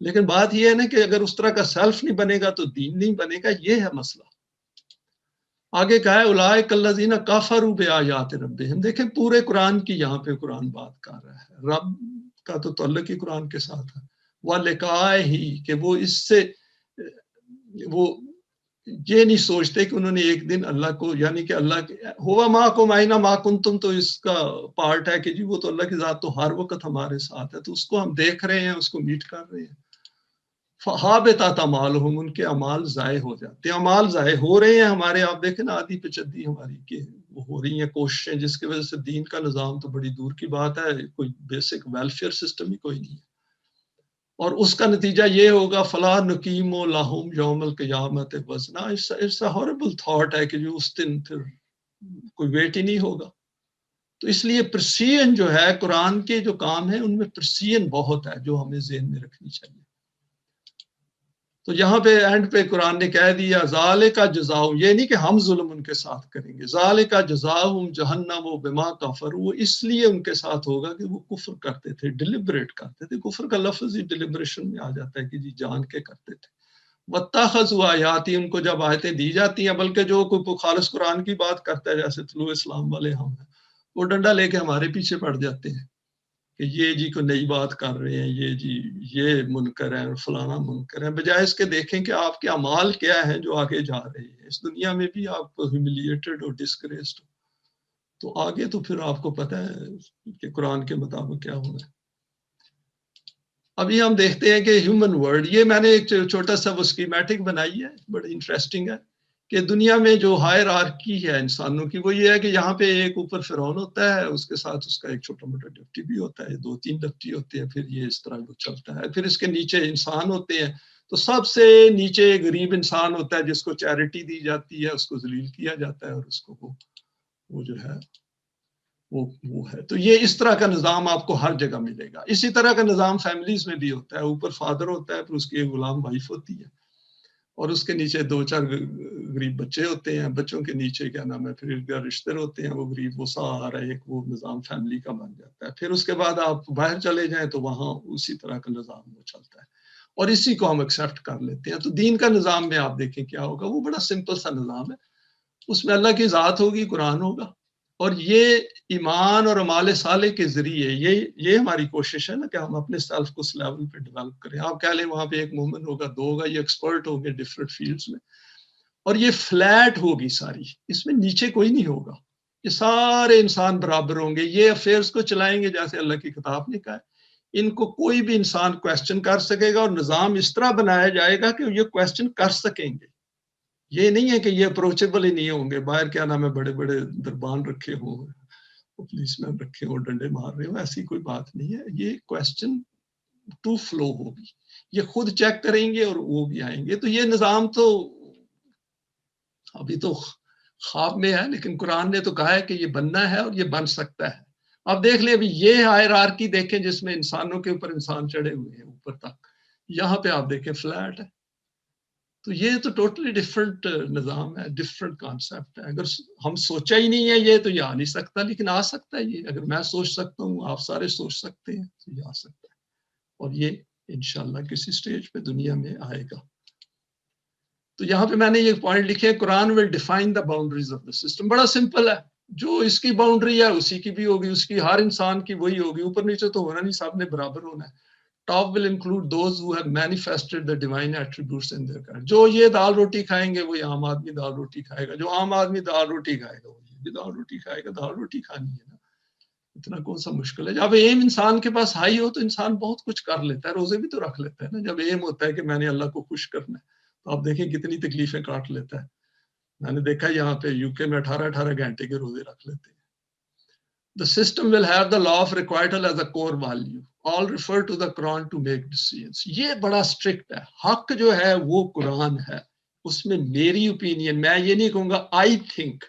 لیکن بات یہ ہے نا کہ اگر اس طرح کا سیلف نہیں بنے گا تو دین نہیں بنے گا، یہ ہے مسئلہ. آگے کہا ہے اولئک الذین کفروا بآیات ربہم. دیکھیں پورے قرآن کی یہاں پہ قرآن بات کر رہا ہے، رب کا تو تعلق ہی قرآن کے ساتھ ہے. وَلِقَائِهِ کہ وہ اس سے وہ یہ نہیں سوچتے کہ انہوں نے ایک دن اللہ کو، یعنی کہ اللہ ہوا مَعَکُمْ أَیْنَ مَا کُنتُم، تو اس کا پارٹ ہے کہ جی وہ تو اللہ کی ذات تو ہر وقت ہمارے ساتھ ہے، تو اس کو ہم دیکھ رہے ہیں، اس کو میٹ کر رہے ہیں. فَحَابِطَتْ أَعْمَالُهُمْ، ان کے اعمال ضائع ہو جاتے ہیں. اعمال ضائع ہو رہے ہیں ہمارے، آپ دیکھیں نا آدھی پچدی ہماری کہ وہ ہو رہی ہیں کوششیں، جس کی وجہ سے دین کا نظام تو بڑی دور کی بات ہے، کوئی بیسک ویلفیئر سسٹم ہی کوئی نہیں ہے. اور اس کا نتیجہ یہ ہوگا فَلَا نُقِیمُ لَهُمْ يَوْمَ الْقِیَامَةِ وَزْنًا. اٹس اے ہاربل تھاٹ ہے کہ جو اس دن پھر کوئی ویٹ ہی نہیں ہوگا. تو اس لیے پرسین جو ہے قرآن کے جو کام ہیں ان میں پرسین بہت ہے جو ہمیں ذہن میں رکھنی چاہیے. تو یہاں پہ اینڈ پہ قرآن نے کہہ دیا ذالک جزاؤہم، یہ نہیں کہ ہم ظلم ان کے ساتھ کریں گے، ذالک جزاؤہم جہنم بما کفروا، وہ اس لیے ان کے ساتھ ہوگا کہ وہ کفر کرتے تھے، ڈیلیبریٹ کرتے تھے. کفر کا لفظ ہی ڈیلیبریشن میں آ جاتا ہے کہ جی جان کے کرتے تھے. واتخذوا آیاتی، ان کو جب آیتیں دی جاتی ہیں، بلکہ جو کوئی خالص قرآن کی بات کرتا ہے جیسے طلوع اسلام والے ہم ہیں، وہ ڈنڈا لے کے ہمارے پیچھے پڑ جاتے ہیں کہ یہ جی کو نئی بات کر رہے ہیں، یہ جی یہ منکر ہے، فلانا منکر ہے، بجائے اس کے دیکھیں کہ آپ کے اعمال کیا ہیں جو آگے جا رہے ہیں. اس دنیا میں بھی آپ ہیوملیٹڈ اور ڈسکریسڈ، تو آگے تو پھر آپ کو پتہ ہے کہ قرآن کے مطابق کیا ہونا ہے. ابھی ہم دیکھتے ہیں کہ ہیومن ورلڈ، یہ میں نے ایک چھوٹا سا وہ اسکیمیٹک بنائی ہے، بڑی انٹرسٹنگ ہے کہ دنیا میں جو ہائرارکی ہے انسانوں کی وہ یہ ہے کہ یہاں پہ ایک اوپر فرعون ہوتا ہے، اس کے ساتھ اس کا ایک چھوٹا موٹا ڈپٹی بھی ہوتا ہے، 2-3 ڈپٹی ہوتے ہیں، پھر یہ اس طرح وہ چلتا ہے. پھر اس کے نیچے انسان ہوتے ہیں، تو سب سے نیچے غریب انسان ہوتا ہے جس کو چیریٹی دی جاتی ہے، اس کو ذلیل کیا جاتا ہے، اور اس کو وہ جو ہے وہ ہے. تو یہ اس طرح کا نظام آپ کو ہر جگہ ملے گا. اسی طرح کا نظام فیملیز میں بھی ہوتا ہے، اوپر فادر ہوتا ہے، پھر اس کی ایک غلام وائف ہوتی ہے، اور اس کے نیچے 2-4 غریب بچے ہوتے ہیں، بچوں کے نیچے کیا نام ہے پھر رشتے ہوتے ہیں، وہ غریب، وہ سارا ایک وہ نظام فیملی کا بن جاتا ہے. پھر اس کے بعد آپ باہر چلے جائیں تو وہاں اسی طرح کا نظام وہ چلتا ہے، اور اسی کو ہم ایکسیپٹ کر لیتے ہیں. تو دین کا نظام میں آپ دیکھیں کیا ہوگا، وہ بڑا سمپل سا نظام ہے، اس میں اللہ کی ذات ہوگی، قرآن ہوگا، اور یہ ایمان اور اعمال صالح کے ذریعے یہ ہماری کوشش ہے نا کہ ہم اپنے سیلف کو اس لیول پہ ڈیولپ کریں. آپ کہہ لیں وہاں پہ ایک مومن ہوگا، 2 ہوگا، یہ ایکسپرٹ ہوں گے ڈفرینٹ فیلڈز میں، اور یہ فلیٹ ہوگی ساری، اس میں نیچے کوئی نہیں ہوگا، یہ سارے انسان برابر ہوں گے، یہ افیئرس کو چلائیں گے جیسے اللہ کی کتاب نے کہا ہے. ان کو کوئی بھی انسان کویسچن کر سکے گا، اور نظام اس طرح بنایا جائے گا کہ یہ کویسچن کر سکیں گے. یہ نہیں ہے کہ یہ اپروچیبل ہی نہیں ہوں گے، باہر کیا نام ہے بڑے بڑے دربان رکھے ہوں، پولیس مین رکھے ہوں، ڈنڈے مار رہے ہوں، ایسی کوئی بات نہیں ہے. یہ کویسچن ٹو فلو ہوگی، یہ خود چیک کریں گے اور وہ بھی آئیں گے. تو یہ نظام تو ابھی تو خواب میں ہے، لیکن قرآن نے تو کہا ہے کہ یہ بننا ہے اور یہ بن سکتا ہے. آپ دیکھ لیں ابھی یہ ہائرارکی دیکھیں جس میں انسانوں کے اوپر انسان چڑھے ہوئے ہیں اوپر تک، یہاں پہ آپ دیکھیں فلیٹ ہے. تو یہ تو ٹوٹلی ڈفرینٹ نظام ہے، ڈفرینٹ کانسیپٹ ہے. اگر ہم سوچا ہی نہیں ہے یہ تو یہ آ نہیں سکتا، لیکن آ سکتا ہے. یہ اگر میں سوچ سکتا ہوں، آپ سارے سوچ سکتے ہیں، تو یہ آ سکتا ہے، اور یہ انشاءاللہ کسی سٹیج پہ دنیا میں آئے گا. تو یہاں پہ میں نے یہ پوائنٹ لکھے، Quran will define the boundaries of the system. بڑا سمپل ہے، جو اس کی باؤنڈری ہے اسی کی بھی ہوگی، اس کی ہر انسان کی وہی ہوگی. اوپر نیچے تو ہونا نہیں، سب نے برابر ہونا ہے. Top will include those who have manifested the divine attributes in their character. جو یہ دال روٹی کھائیں گے وہی عام آدمی دال روٹی کھائے گا، جو عام آدمی دال روٹی کھائے گا وہی بھی دال روٹی کھائے گا. دال روٹی کھانی ہے نا، اتنا کون سا مشکل ہے. جب ایم انسان کے پاس ہائی ہو تو انسان بہت کچھ کر لیتا ہے، روزے بھی تو رکھ لیتا ہے نا. جب ایم ہوتا ہے کہ میں نے اللہ کو خوش کرنا ہے تو آپ دیکھیں کتنی تکلیفیں کاٹ لیتا ہے. میں نے دیکھا یہاں پہ یو کے میں 18 گھنٹے کے روزے رکھ لیتے ہیں. The system will have the law of requital as a core value. All refer to the Quran to make decisions. یہ بڑا اسٹرکٹ ہے. حق جو ہے وہ قرآن ہے، اس میں میری اوپینین، میں یہ نہیں کہوں گا I think.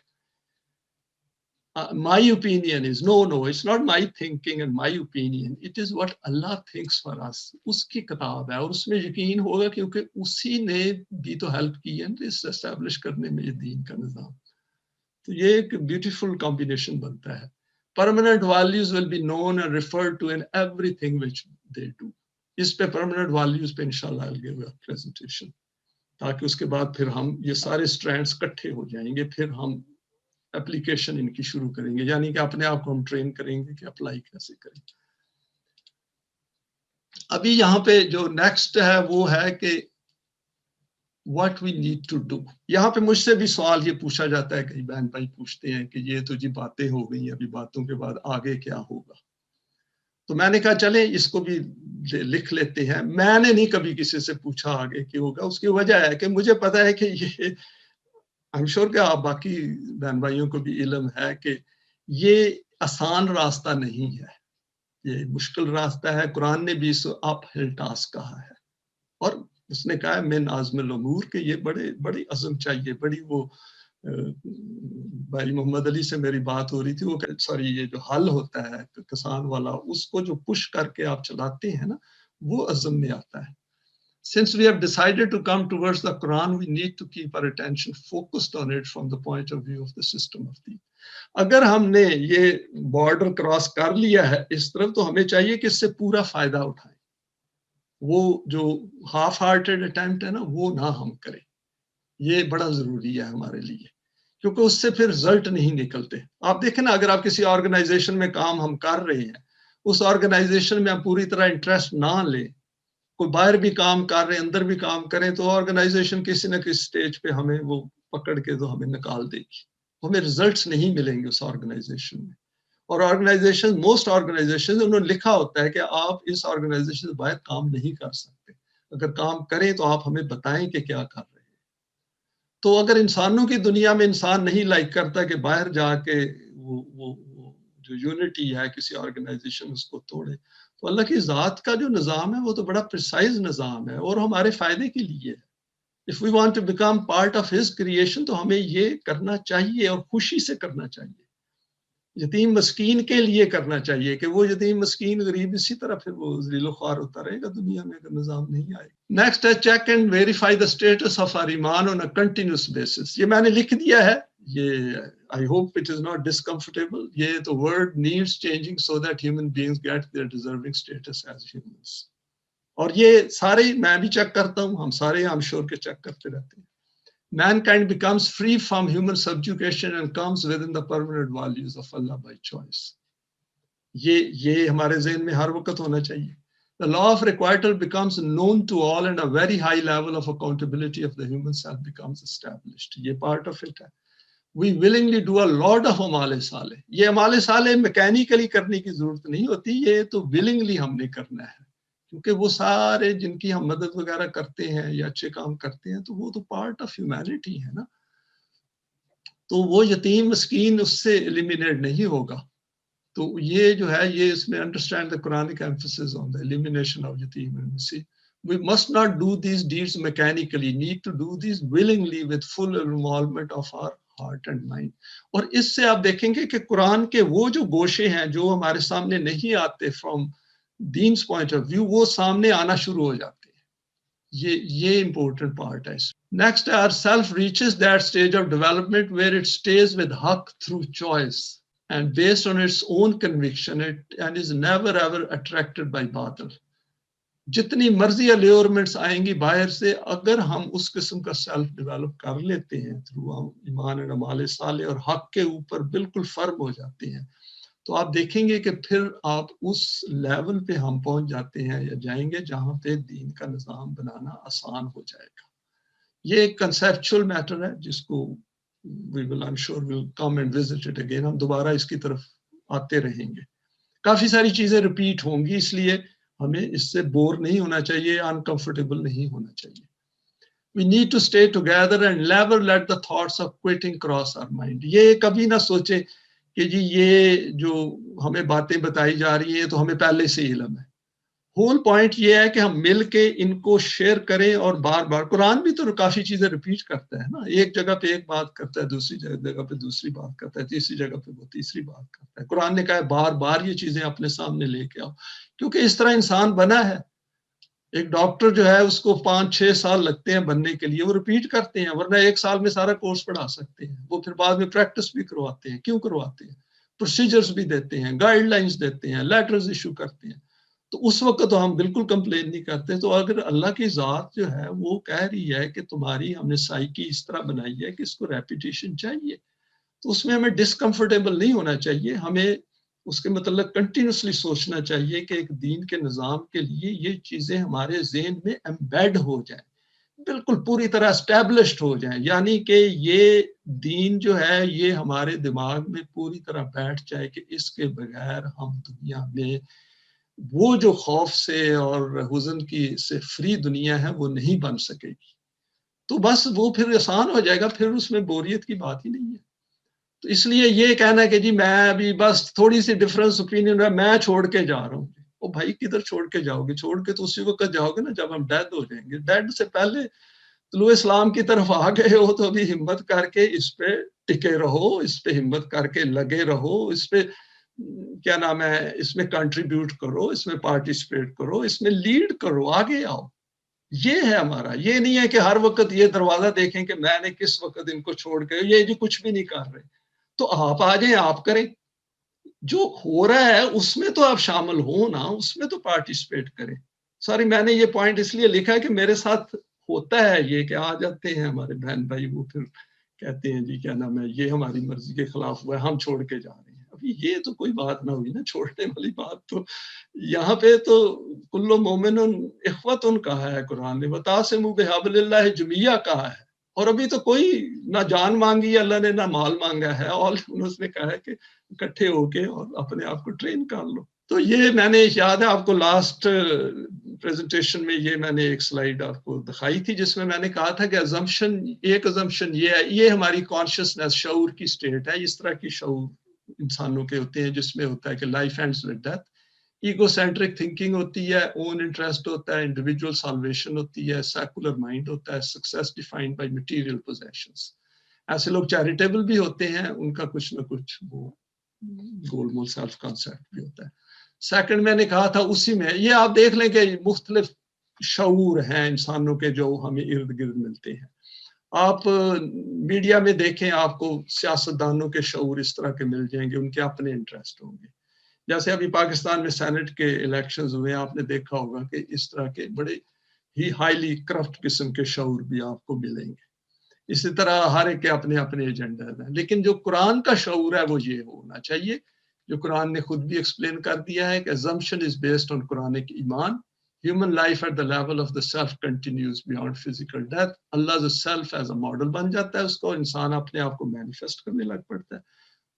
My opinion is no, it's not my thinking and my opinion. It is what Allah thinks for us. اس کی کتاب ہے اور اس میں یقین ہوگا کیونکہ اسی نے بھی تو ہیلپ کی ہے اس اسٹیبلش کرنے میں یہ دین کا نظام. تو یہ ایک بیوٹیفل کمبینیشن بنتا ہے. Permanent values will be known and referred to in everything which they do. اس پہ پرماننٹ ویلیوز پہ انشاءاللہ I'll give a presentation تاکہ اس کے بعد پھر ہم یہ سارے سٹرینڈز اکٹھے ہو جائیں گے، پھر ہم اپلیکیشن ان کی شروع کریں گے، یعنی کہ اپنے آپ کو ہم ٹرین کریں گے کہ اپلائی کیسے کریں۔ ابھی یہاں پہ جو نیکسٹ ہے وہ ہے کہ what we need to do۔ یہاں پہ مجھ سے بھی سوال یہ پوچھا جاتا ہے، کئی بہن بھائی پوچھتے ہیں کہ یہ تو جی باتیں ہو گئی، ابھی باتوں کے بعد آگے کیا ہوگا؟ تو میں نے کہا چلیں اس کو بھی لکھ لیتے ہیں۔ میں نے نہیں کبھی کسی سے پوچھا آگے کیا ہوگا، اس کی وجہ ہے کہ مجھے پتا ہے کہ یہ I'm sure کہ آپ باقی بہن بھائیوں کو بھی علم ہے کہ یہ آسان راستہ نہیں ہے، یہ مشکل راستہ ہے۔ قرآن نے بھی اس اپ ہل ٹاسک کہا ہے، اور اس نے کہا ہے من عزم الامور کہ یہ بڑی عزم چاہیے، بڑی وہ بھائی محمد علی سے میری بات ہو رہی تھی، وہ سوری یہ جو حل ہوتا ہے کسان والا، اس کو جو پش کر کے آپ چلاتے ہیں نا، وہ عزم میں آتا ہے۔ Since we have decided to come towards the Quran, we need to keep our attention focused on it from the point of view of the system of deen۔ اگر ہم نے یہ بارڈر کراس کر لیا ہے اس طرف، تو ہمیں چاہیے کہ اس سے پورا فائدہ اٹھائیں۔ وہ جو ہاف ہارٹیڈ اٹیمپٹ ہے نا، وہ نہ ہم کریں، یہ بڑا ضروری ہے ہمارے لیے، کیونکہ اس سے پھر رزلٹ نہیں نکلتے۔ آپ دیکھیں نا، اگر آپ کسی آرگنائزیشن میں کام ہم کر رہے ہیں، اس آرگنائزیشن میں ہم پوری طرح انٹرسٹ نہ لیں، کوئی باہر بھی کام کر رہے ہیں اندر بھی کام کریں، تو آرگنائزیشن کسی نہ کسی سٹیج پہ ہمیں وہ پکڑ کے تو ہمیں نکال دے گی، ہمیں رزلٹس نہیں ملیں گے اس آرگنائزیشن میں۔ اور آرگنائزیشن، موسٹ آرگنائزیشن، انہوں نے لکھا ہوتا ہے کہ آپ اس آرگنائزیشن سے باہر کام نہیں کر سکتے، اگر کام کریں تو آپ ہمیں بتائیں کہ کیا کر رہے ہیں۔ تو اگر انسانوں کی دنیا میں انسان نہیں لائک کرتا کہ باہر جا کے وہ جو یونٹی ہے کسی آرگنائزیشن اس کو توڑے، تو اللہ کی ذات کا جو نظام ہے وہ تو بڑا پریسائز نظام ہے اور ہمارے فائدے کے لیے ہے۔ If we want to become part of his creation تو ہمیں یہ کرنا چاہیے اور خوشی سے کرنا چاہیے، یتیم مسکین کے لیے کرنا چاہیے کہ وہ یتیم مسکین غریب اسی طرح پھر وہ ذلیل و خوار ہوتا رہے گا دنیا میں اگر نظام نہیں آئے۔ نیکسٹ ہے check and verify the status of our iman on a continuous basis. یہ میں نے لکھ دیا ہے، یہ I hope it is not discomfortable۔ یہ تو word needs changing so that human beings get their deserving status as humans۔ اور یہ سارے میں بھی چیک کرتا ہوں، ہم سارے I'm sure کہ چیک کرتے رہتے ہیں۔ Mankind becomes free from human subjugation and comes within the permanent values of Allah by choice۔ یہ ہمارے ذہن میں ہر وقت ہونا چاہیے۔ The law of requital becomes known to all and a very high level of accountability of the human self becomes established۔ یہ part of it ہے۔ We willingly do a lot of عمال صالح۔ یہ عمال صالح میکینیکلی کرنے کی ضرورت نہیں ہوتی، یہ تو willingly ہم نے کرنا ہے، کیونکہ وہ سارے جن کی ہم مدد وغیرہ کرتے ہیں یا اچھے کام کرتے ہیں تو وہ تو پارٹ آف ہیومینٹی ہے نا، تو وہ یتیم مسکین اس سے ایلیمینیٹ نہیں ہوگا۔ تو یہ جو ہے یہ اس میں understand the Quranic emphasis on the elimination of yatim and miskin۔ We must not do these deeds mechanically, need to do these willingly with full involvement of our heart and mind۔ اور اس سے آپ دیکھیں گے کہ قرآن کے وہ جو گوشے ہیں جو ہمارے سامنے نہیں آتے فرام دین's point of view، وہ سامنے آنا شروع ہو جاتے ہیں۔ یہ امپورٹنٹ پارٹ ہے۔ Next our self reaches that stage of development where it stays with haq through choice and based on its own conviction and is never ever attracted by باطل۔ جتنی مرضی الیورمنٹس آئیں گی باہر سے، اگر ہم اس قسم کا سیلف ڈیولپ کر لیتے ہیں تھرو ایمان اور اعمال صالح اور حق کے اوپر بالکل فرم ہو جاتے ہیں، تو آپ دیکھیں گے کہ پھر آپ اس لیول پہ ہم پہنچ جاتے ہیں یا جائیں گے جہاں پہ دین کا نظام بنانا آسان ہو جائے گا۔ یہ ایک کنسیپچول میٹر ہے جس کو I'm sure we'll come and visit it again۔ ہم دوبارہ اس کی طرف آتے رہیں گے، کافی ساری چیزیں ریپیٹ ہوں گی، اس لیے ہمیں اس سے بور نہیں ہونا چاہیے، انکمفرٹیبل نہیں ہونا چاہیے۔ We need to stay together and never let the thoughts of quitting cross our mind۔ یہ کبھی نہ سوچے کہ جی یہ جو ہمیں باتیں بتائی جا رہی ہیں تو ہمیں پہلے سے علم ہے۔ ہول پوائنٹ یہ ہے کہ ہم مل کے ان کو شیئر کریں، اور بار بار قرآن بھی تو کافی چیزیں ریپیٹ کرتا ہے نا، ایک جگہ پہ ایک بات کرتا ہے، دوسری جگہ پہ دوسری بات کرتا ہے، تیسری جگہ پہ وہ تیسری بات کرتا ہے۔ قرآن نے کہا ہے بار بار یہ چیزیں اپنے سامنے لے کے آؤ، کیونکہ اس طرح انسان بنا ہے۔ ایک ڈاکٹر جو ہے اس کو 5-6 سال لگتے ہیں بننے کے لیے، وہ ریپیٹ کرتے ہیں، ورنہ 1 سال میں سارا کورس پڑھا سکتے ہیں۔ وہ پھر بعد میں پریکٹس بھی کرواتے ہیں۔ کیوں کرواتے ہیں؟ پروسیجرز بھی دیتے ہیں، گائیڈ لائنز دیتے ہیں، لیٹرز ایشو کرتے ہیں۔ تو اس وقت تو ہم بالکل کمپلین نہیں کرتے. تو اگر اللہ کی ذات جو ہے وہ کہہ رہی ہے کہ تمہاری ہم نے سائیکی اس طرح بنائی ہے کہ اس کو ریپیٹیشن چاہیے, تو اس میں ہمیں ڈسکمفرٹیبل نہیں ہونا چاہیے. ہمیں اس کے متعلق کنٹینیوسلی سوچنا چاہیے کہ ایک دین کے نظام کے لیے یہ چیزیں ہمارے ذہن میں ایمبیڈ ہو جائیں, بالکل پوری طرح اسٹیبلشڈ ہو جائیں, یعنی کہ یہ دین جو ہے یہ ہمارے دماغ میں پوری طرح بیٹھ جائے کہ اس کے بغیر ہم دنیا میں وہ جو خوف سے اور حزن کی سے فری دنیا ہے وہ نہیں بن سکے گی. تو بس وہ پھر آسان ہو جائے گا, پھر اس میں بوریت کی بات ہی نہیں ہے. تو اس لیے یہ کہنا کہ جی میں ابھی بس تھوڑی سی ڈفرینس اوپینین ہے میں چھوڑ کے جا رہا ہوں, او بھائی کدھر چھوڑ کے جاؤ گے؟ چھوڑ کے تو اسی وقت جاؤ گے نا جب ہم ڈیڈ ہو جائیں گے. ڈیڈ سے پہلے طلوع اسلام کی طرف آ گئے ہو تو ابھی ہمت کر کے اس پہ ٹکے رہو, اس پہ ہمت کر کے لگے رہو, اس پہ کیا نام ہے اس میں کنٹریبیوٹ کرو, اس میں پارٹیسپیٹ کرو, اس میں لیڈ کرو, آگے آؤ. یہ ہے ہمارا. یہ نہیں ہے کہ ہر وقت یہ دروازہ دیکھیں کہ میں نے کس وقت ان کو چھوڑ کے, یہ جو کچھ بھی نہیں کر رہے تو آپ آ جائیں, آپ کریں. جو ہو رہا ہے اس میں تو آپ شامل ہو نا, اس میں تو پارٹیسپیٹ کریں. سوری میں نے یہ پوائنٹ اس لیے لکھا ہے کہ میرے ساتھ ہوتا ہے یہ کہ آ جاتے ہیں ہمارے بہن بھائی, وہ پھر کہتے ہیں جی کیا نام ہے یہ ہماری مرضی کے خلاف ہوا ہے ہم چھوڑ کے جا رہے ہیں. ابھی یہ تو کوئی بات نہ ہوئی نا, چھوڑنے والی بات. تو یہاں پہ تو کل مومن اخوت کہا ہے قرآن نے, وتعصموا بحبل اللہ جمیعہ کہا ہے, اور ابھی تو کوئی نہ جان مانگی ہے اللہ نے نہ مال مانگا ہے, اور اس نے کہا ہے کہ اکٹھے ہو کے اور اپنے آپ کو ٹرین کر لو. تو یہ میں نے یاد ہے آپ کو لاسٹ پریزنٹیشن میں یہ میں نے ایک سلائیڈ آپ کو دکھائی تھی جس میں میں نے کہا تھا کہ ایک ازمپشن یہ ہے, یہ ہماری کانشیسنس شعور کی سٹیٹ ہے. اس طرح کی شعور انسانوں کے ہوتے ہیں جس میں ہوتا ہے کہ life ends with death, ego centric thinking ہوتی ہے, اون انٹرسٹ ہوتا ہے, انڈیویجول سالویشن ہوتی ہے, سیکولر مائنڈ ہوتا ہے, success defined by material positions. ایسے لوگ چیریٹیبل بھی ہوتے ہیں, ان کا کچھ نہ کچھ وہ گول مول سیلف کانسیپٹ بھی ہوتا ہے. سیکنڈ میں نے کہا تھا اسی میں یہ آپ دیکھ لیں کہ مختلف شعور ہیں انسانوں کے جو ہمیں ارد گرد ملتے ہیں. آپ میڈیا میں دیکھیں آپ کو سیاستدانوں کے شعور اس طرح کے مل جائیں گے, ان کے اپنے انٹرسٹ ہوں گے. جیسے ابھی پاکستان میں سینٹ کے الیکشنز ہوئے, آپ نے دیکھا ہوگا کہ اس طرح کے بڑے ہی ہائیلی کرپٹ قسم کے شعور بھی آپ کو ملیں گے. اسی طرح ہر ایک کے اپنے اپنے ایجنڈاز ہیں, لیکن جو قرآن کا شعور ہے وہ یہ ہونا چاہیے جو قرآن نے خود بھی ایکسپلین کر دیا ہے کہ assumption is based on Quranic ایمان. Human life at the level of the self continues beyond physical death. اللہ جو self as a model بن جاتا ہے, اس کو انسان اپنے آپ کو مینیفیسٹ کرنے لگ پڑتا ہے.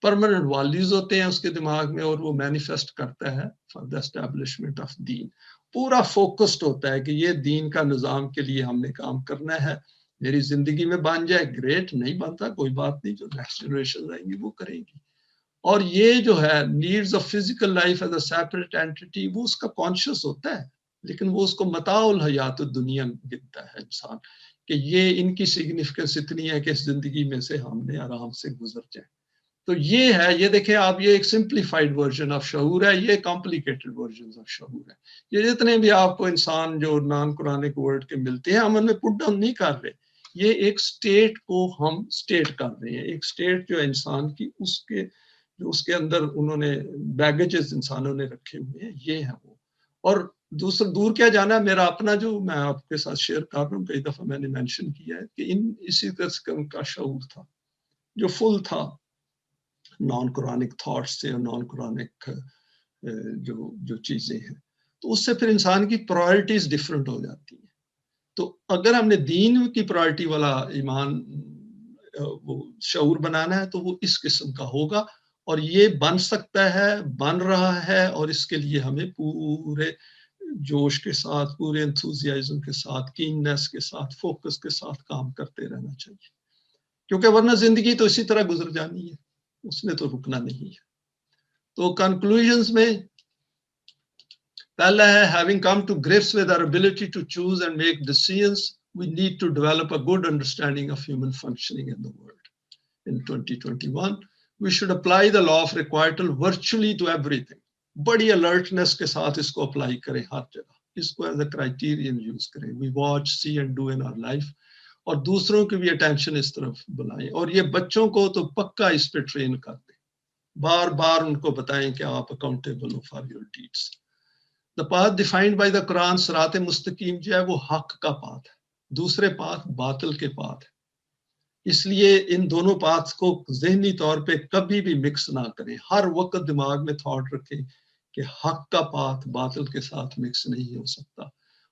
پرماننٹ والیوز ہوتے ہیں اس کے دماغ میں اور وہ مینیفیسٹ کرتا ہے فار دا اسٹیبلشمنٹ آف دین. پورا فوکسڈ ہوتا ہے کہ یہ دین کا نظام کے لیے ہم نے کام کرنا ہے. میری زندگی میں بن جائے گریٹ, نہیں بنتا کوئی بات نہیں, جو نیکسٹ جنریشن آئیں گی وہ کریں گی. اور یہ جو ہے needs of physical life as a separate entity, وہ اس کا کانشیس ہوتا ہے, لیکن وہ اس کو متاع الحیات الدنیا گنتا ہے انسان کہ یہ ان کی سگنیفیکنس اتنی ہے کہ اس زندگی میں سے ہم نے آرام سے گزر جائیں. تو یہ ہے, یہ دیکھیں آپ, یہ ایک سمپلیفائڈ ورژن آف شعور ہے, یہ کمپلیکیٹڈ ورژن آف شعور ہے. یہ جتنے بھی آپ کو انسان جو نان قرآنک ورڈ کے ملتے ہیں ہم ان میں پٹ ڈاؤن نہیں کر رہے, یہ ایک سٹیٹ کو ہم سٹیٹ کر رہے ہیں. ایک سٹیٹ جو انسان کی اس کے اندر انہوں نے بیگیجز انسانوں نے رکھے ہوئے ہیں, یہ ہے وہ. اور دوسرا دور کیا جانا ہے, میرا اپنا جو میں آپ کے ساتھ شیئر کر رہا ہوں, کئی دفعہ میں نے مینشن کیا ہے کہ اسی قسم کا شعور تھا جو فل تھا نان قرآنک تھاٹس سے اور نان قرآنک جو چیزیں ہیں. تو اس سے پھر انسان کی پرائرٹیز ڈفرینٹ ہو جاتی ہیں. تو اگر ہم نے دین کی پرائرٹی والا ایمان وہ شعور بنانا ہے تو وہ اس قسم کا ہوگا, اور یہ بن سکتا ہے, بن رہا ہے, اور اس کے لیے ہمیں پورے جوش کے ساتھ, پورے انتھوزیازم کے ساتھ, کیننس کے ساتھ, فوکس کے ساتھ کام کرتے رہنا چاہیے, کیونکہ ورنہ زندگی تو اسی طرح گزر جانی ہے, اس نے تو رکنا نہیں ہے. تو کنکلوژنز میں پہلا ہے having come to grips with our ability to choose and make decisions, we need to develop a good understanding of human functioning in the world. In 2021, we should apply the law of requital virtually to everything. بڑی alertness کے ساتھ اس کو apply کریں ہر جگہ, اس کو as a criterion use کریں. We watch, see and do in our life, اور دوسروں کی بھی اٹینشن اس طرف بلائیں, اور یہ بچوں کو تو پکا اس پہ ٹرین کر دیں, بار بار ان کو بتائیں کہ آپ accountable who for your deeds. the path defined by the Quran, صراط مستقیم جو ہے وہ حق کا پاتھ ہے, دوسرے پاتھ باطل کے پاتھ ہے. اس لیے ان دونوں پاتھ کو ذہنی طور پہ کبھی بھی مکس نہ کریں. ہر وقت دماغ میں تھاٹ رکھیں کہ حق کا پاتھ باطل کے ساتھ مکس نہیں ہو سکتا,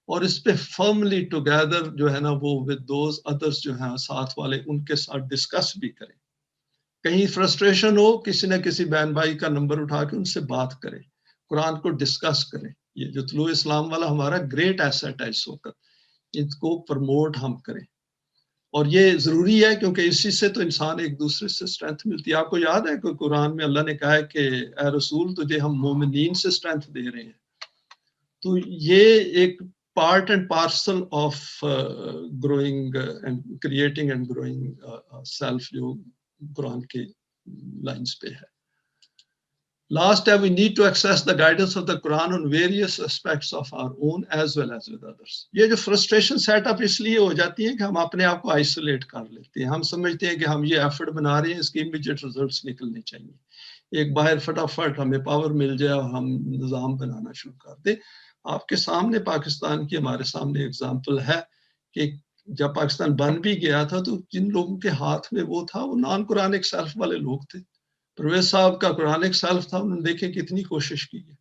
اور اس پہ فرملی ٹوگیدر جو ہے نا وہ with those others جو ہیں ساتھ والے, ان کے ساتھ ڈسکس بھی کریں. کہیں فرسٹریشن ہو, کسی نہ کسی بہن بھائی کا نمبر اٹھا کے ان سے بات کریں, قرآن کو ڈسکس کریں. یہ جو طلوع اسلام والا ہمارا گریٹ ایسٹ ہے اس وقت, اس کو پروموٹ ہم کریں. اور یہ ضروری ہے کیونکہ اسی سے تو انسان ایک دوسرے سے اسٹرینتھ ملتی ہے. آپ کو یاد ہے کہ قرآن میں اللہ نے کہا ہے کہ اے رسول تجھے ہم مومنین سے اسٹرینتھ دے رہے ہیں. تو یہ ایک part and parcel of growing and creating and growing self جو قرآن کے لائنز پہ ہے. Last, we need to access the guidance of the Quran on various aspects of our own as well as with others. یہ جو frustration set up اس لیے ہو جاتی ہے کہ ہم اپنے آپ کو آئسولیٹ کر لیتے ہیں. ہم سمجھتے ہیں کہ ہم یہ ایفرٹ بنا رہے ہیں, اس کی امیڈیٹ ریزلٹس نکلنے چاہیے. ایک باہر فٹافٹ ہمیں پاور مل جائے اور ہم نظام بنانا شروع کر دیں. آپ کے سامنے پاکستان کی ہمارے سامنے اگزامپل ہے کہ جب پاکستان بن بھی گیا تھا تو جن لوگوں کے ہاتھ میں وہ تھا وہ نان قرآنک سیلف والے لوگ تھے. پرویز صاحب کا قرآنک سیلف تھا, انہوں نے دیکھے کتنی کوشش کی ہے,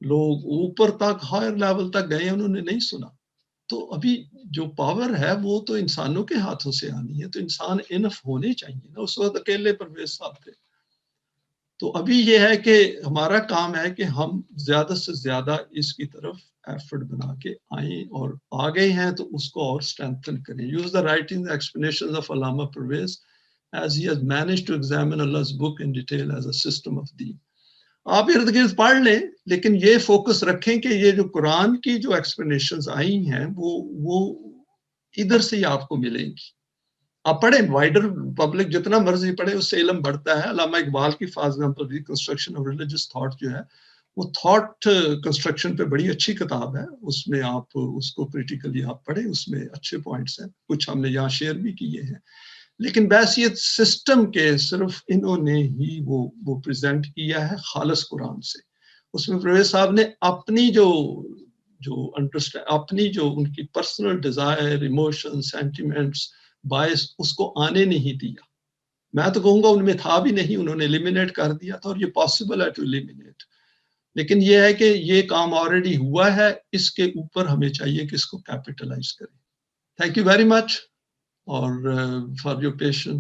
لوگ اوپر تک ہائر لیول تک گئے, انہوں نے نہیں سنا. تو ابھی جو پاور ہے وہ تو انسانوں کے ہاتھوں سے آنی ہے, تو انسان انف ہونے چاہیے نا. اس وقت اکیلے پرویز صاحب تھے. تو ابھی یہ ہے کہ ہمارا کام ہے کہ ہم زیادہ سے زیادہ اس کی طرف ایفرٹ بنا کے آئیں, اور آگے ہیں تو اس کو اور اسٹرینتھن کریں. Use the writing explanations of Allama Pervez as he has managed to examine Allah's book in detail as a system of deen. آپ ارد گرد پڑھ لیں, لیکن یہ فوکس رکھیں کہ یہ جو قرآن کی جو ایکسپلینیشنز آئی ہیں وہ ادھر سے ہی آپ کو ملیں گی. آپ پڑھیں, وائڈر پبلک جتنا مرضی پڑھے اس سے علم بڑھتا ہے. علامہ اقبال کی for example reconstruction of religious thought جو ہے وہ تھاٹ کنسٹرکشن پہ بڑی اچھی کتاب ہے. اس میں آپ اس کو کریٹیکلی آپ پڑھیں, اس میں اچھے پوائنٹس ہیں, کچھ ہم نے یہاں شیئر بھی کیے ہیں. لیکن بحیثیت سسٹم کے صرف انہوں نے ہی وہ پریزنٹ کیا ہے خالص قرآن سے. اس میں پرویز صاحب نے اپنی جو اپنی جو ان کی پرسنل ڈیزائر, ایموشن, سینٹیمنٹس, باعث اس کو آنے نہیں دیا. میں تو کہوں گا ان میں تھا بھی نہیں, انہوں نے ایلیمینیٹ کر دیا تھا, اور یہ پاسبل ہے ٹو ایلیمینیٹ. لیکن یہ ہے کہ یہ کام آلریڈی ہوا ہے, اس کے اوپر ہمیں چاہیے کہ اس کو کیپیٹلائز کریں. تھینک یو ویری مچ اور for your patience.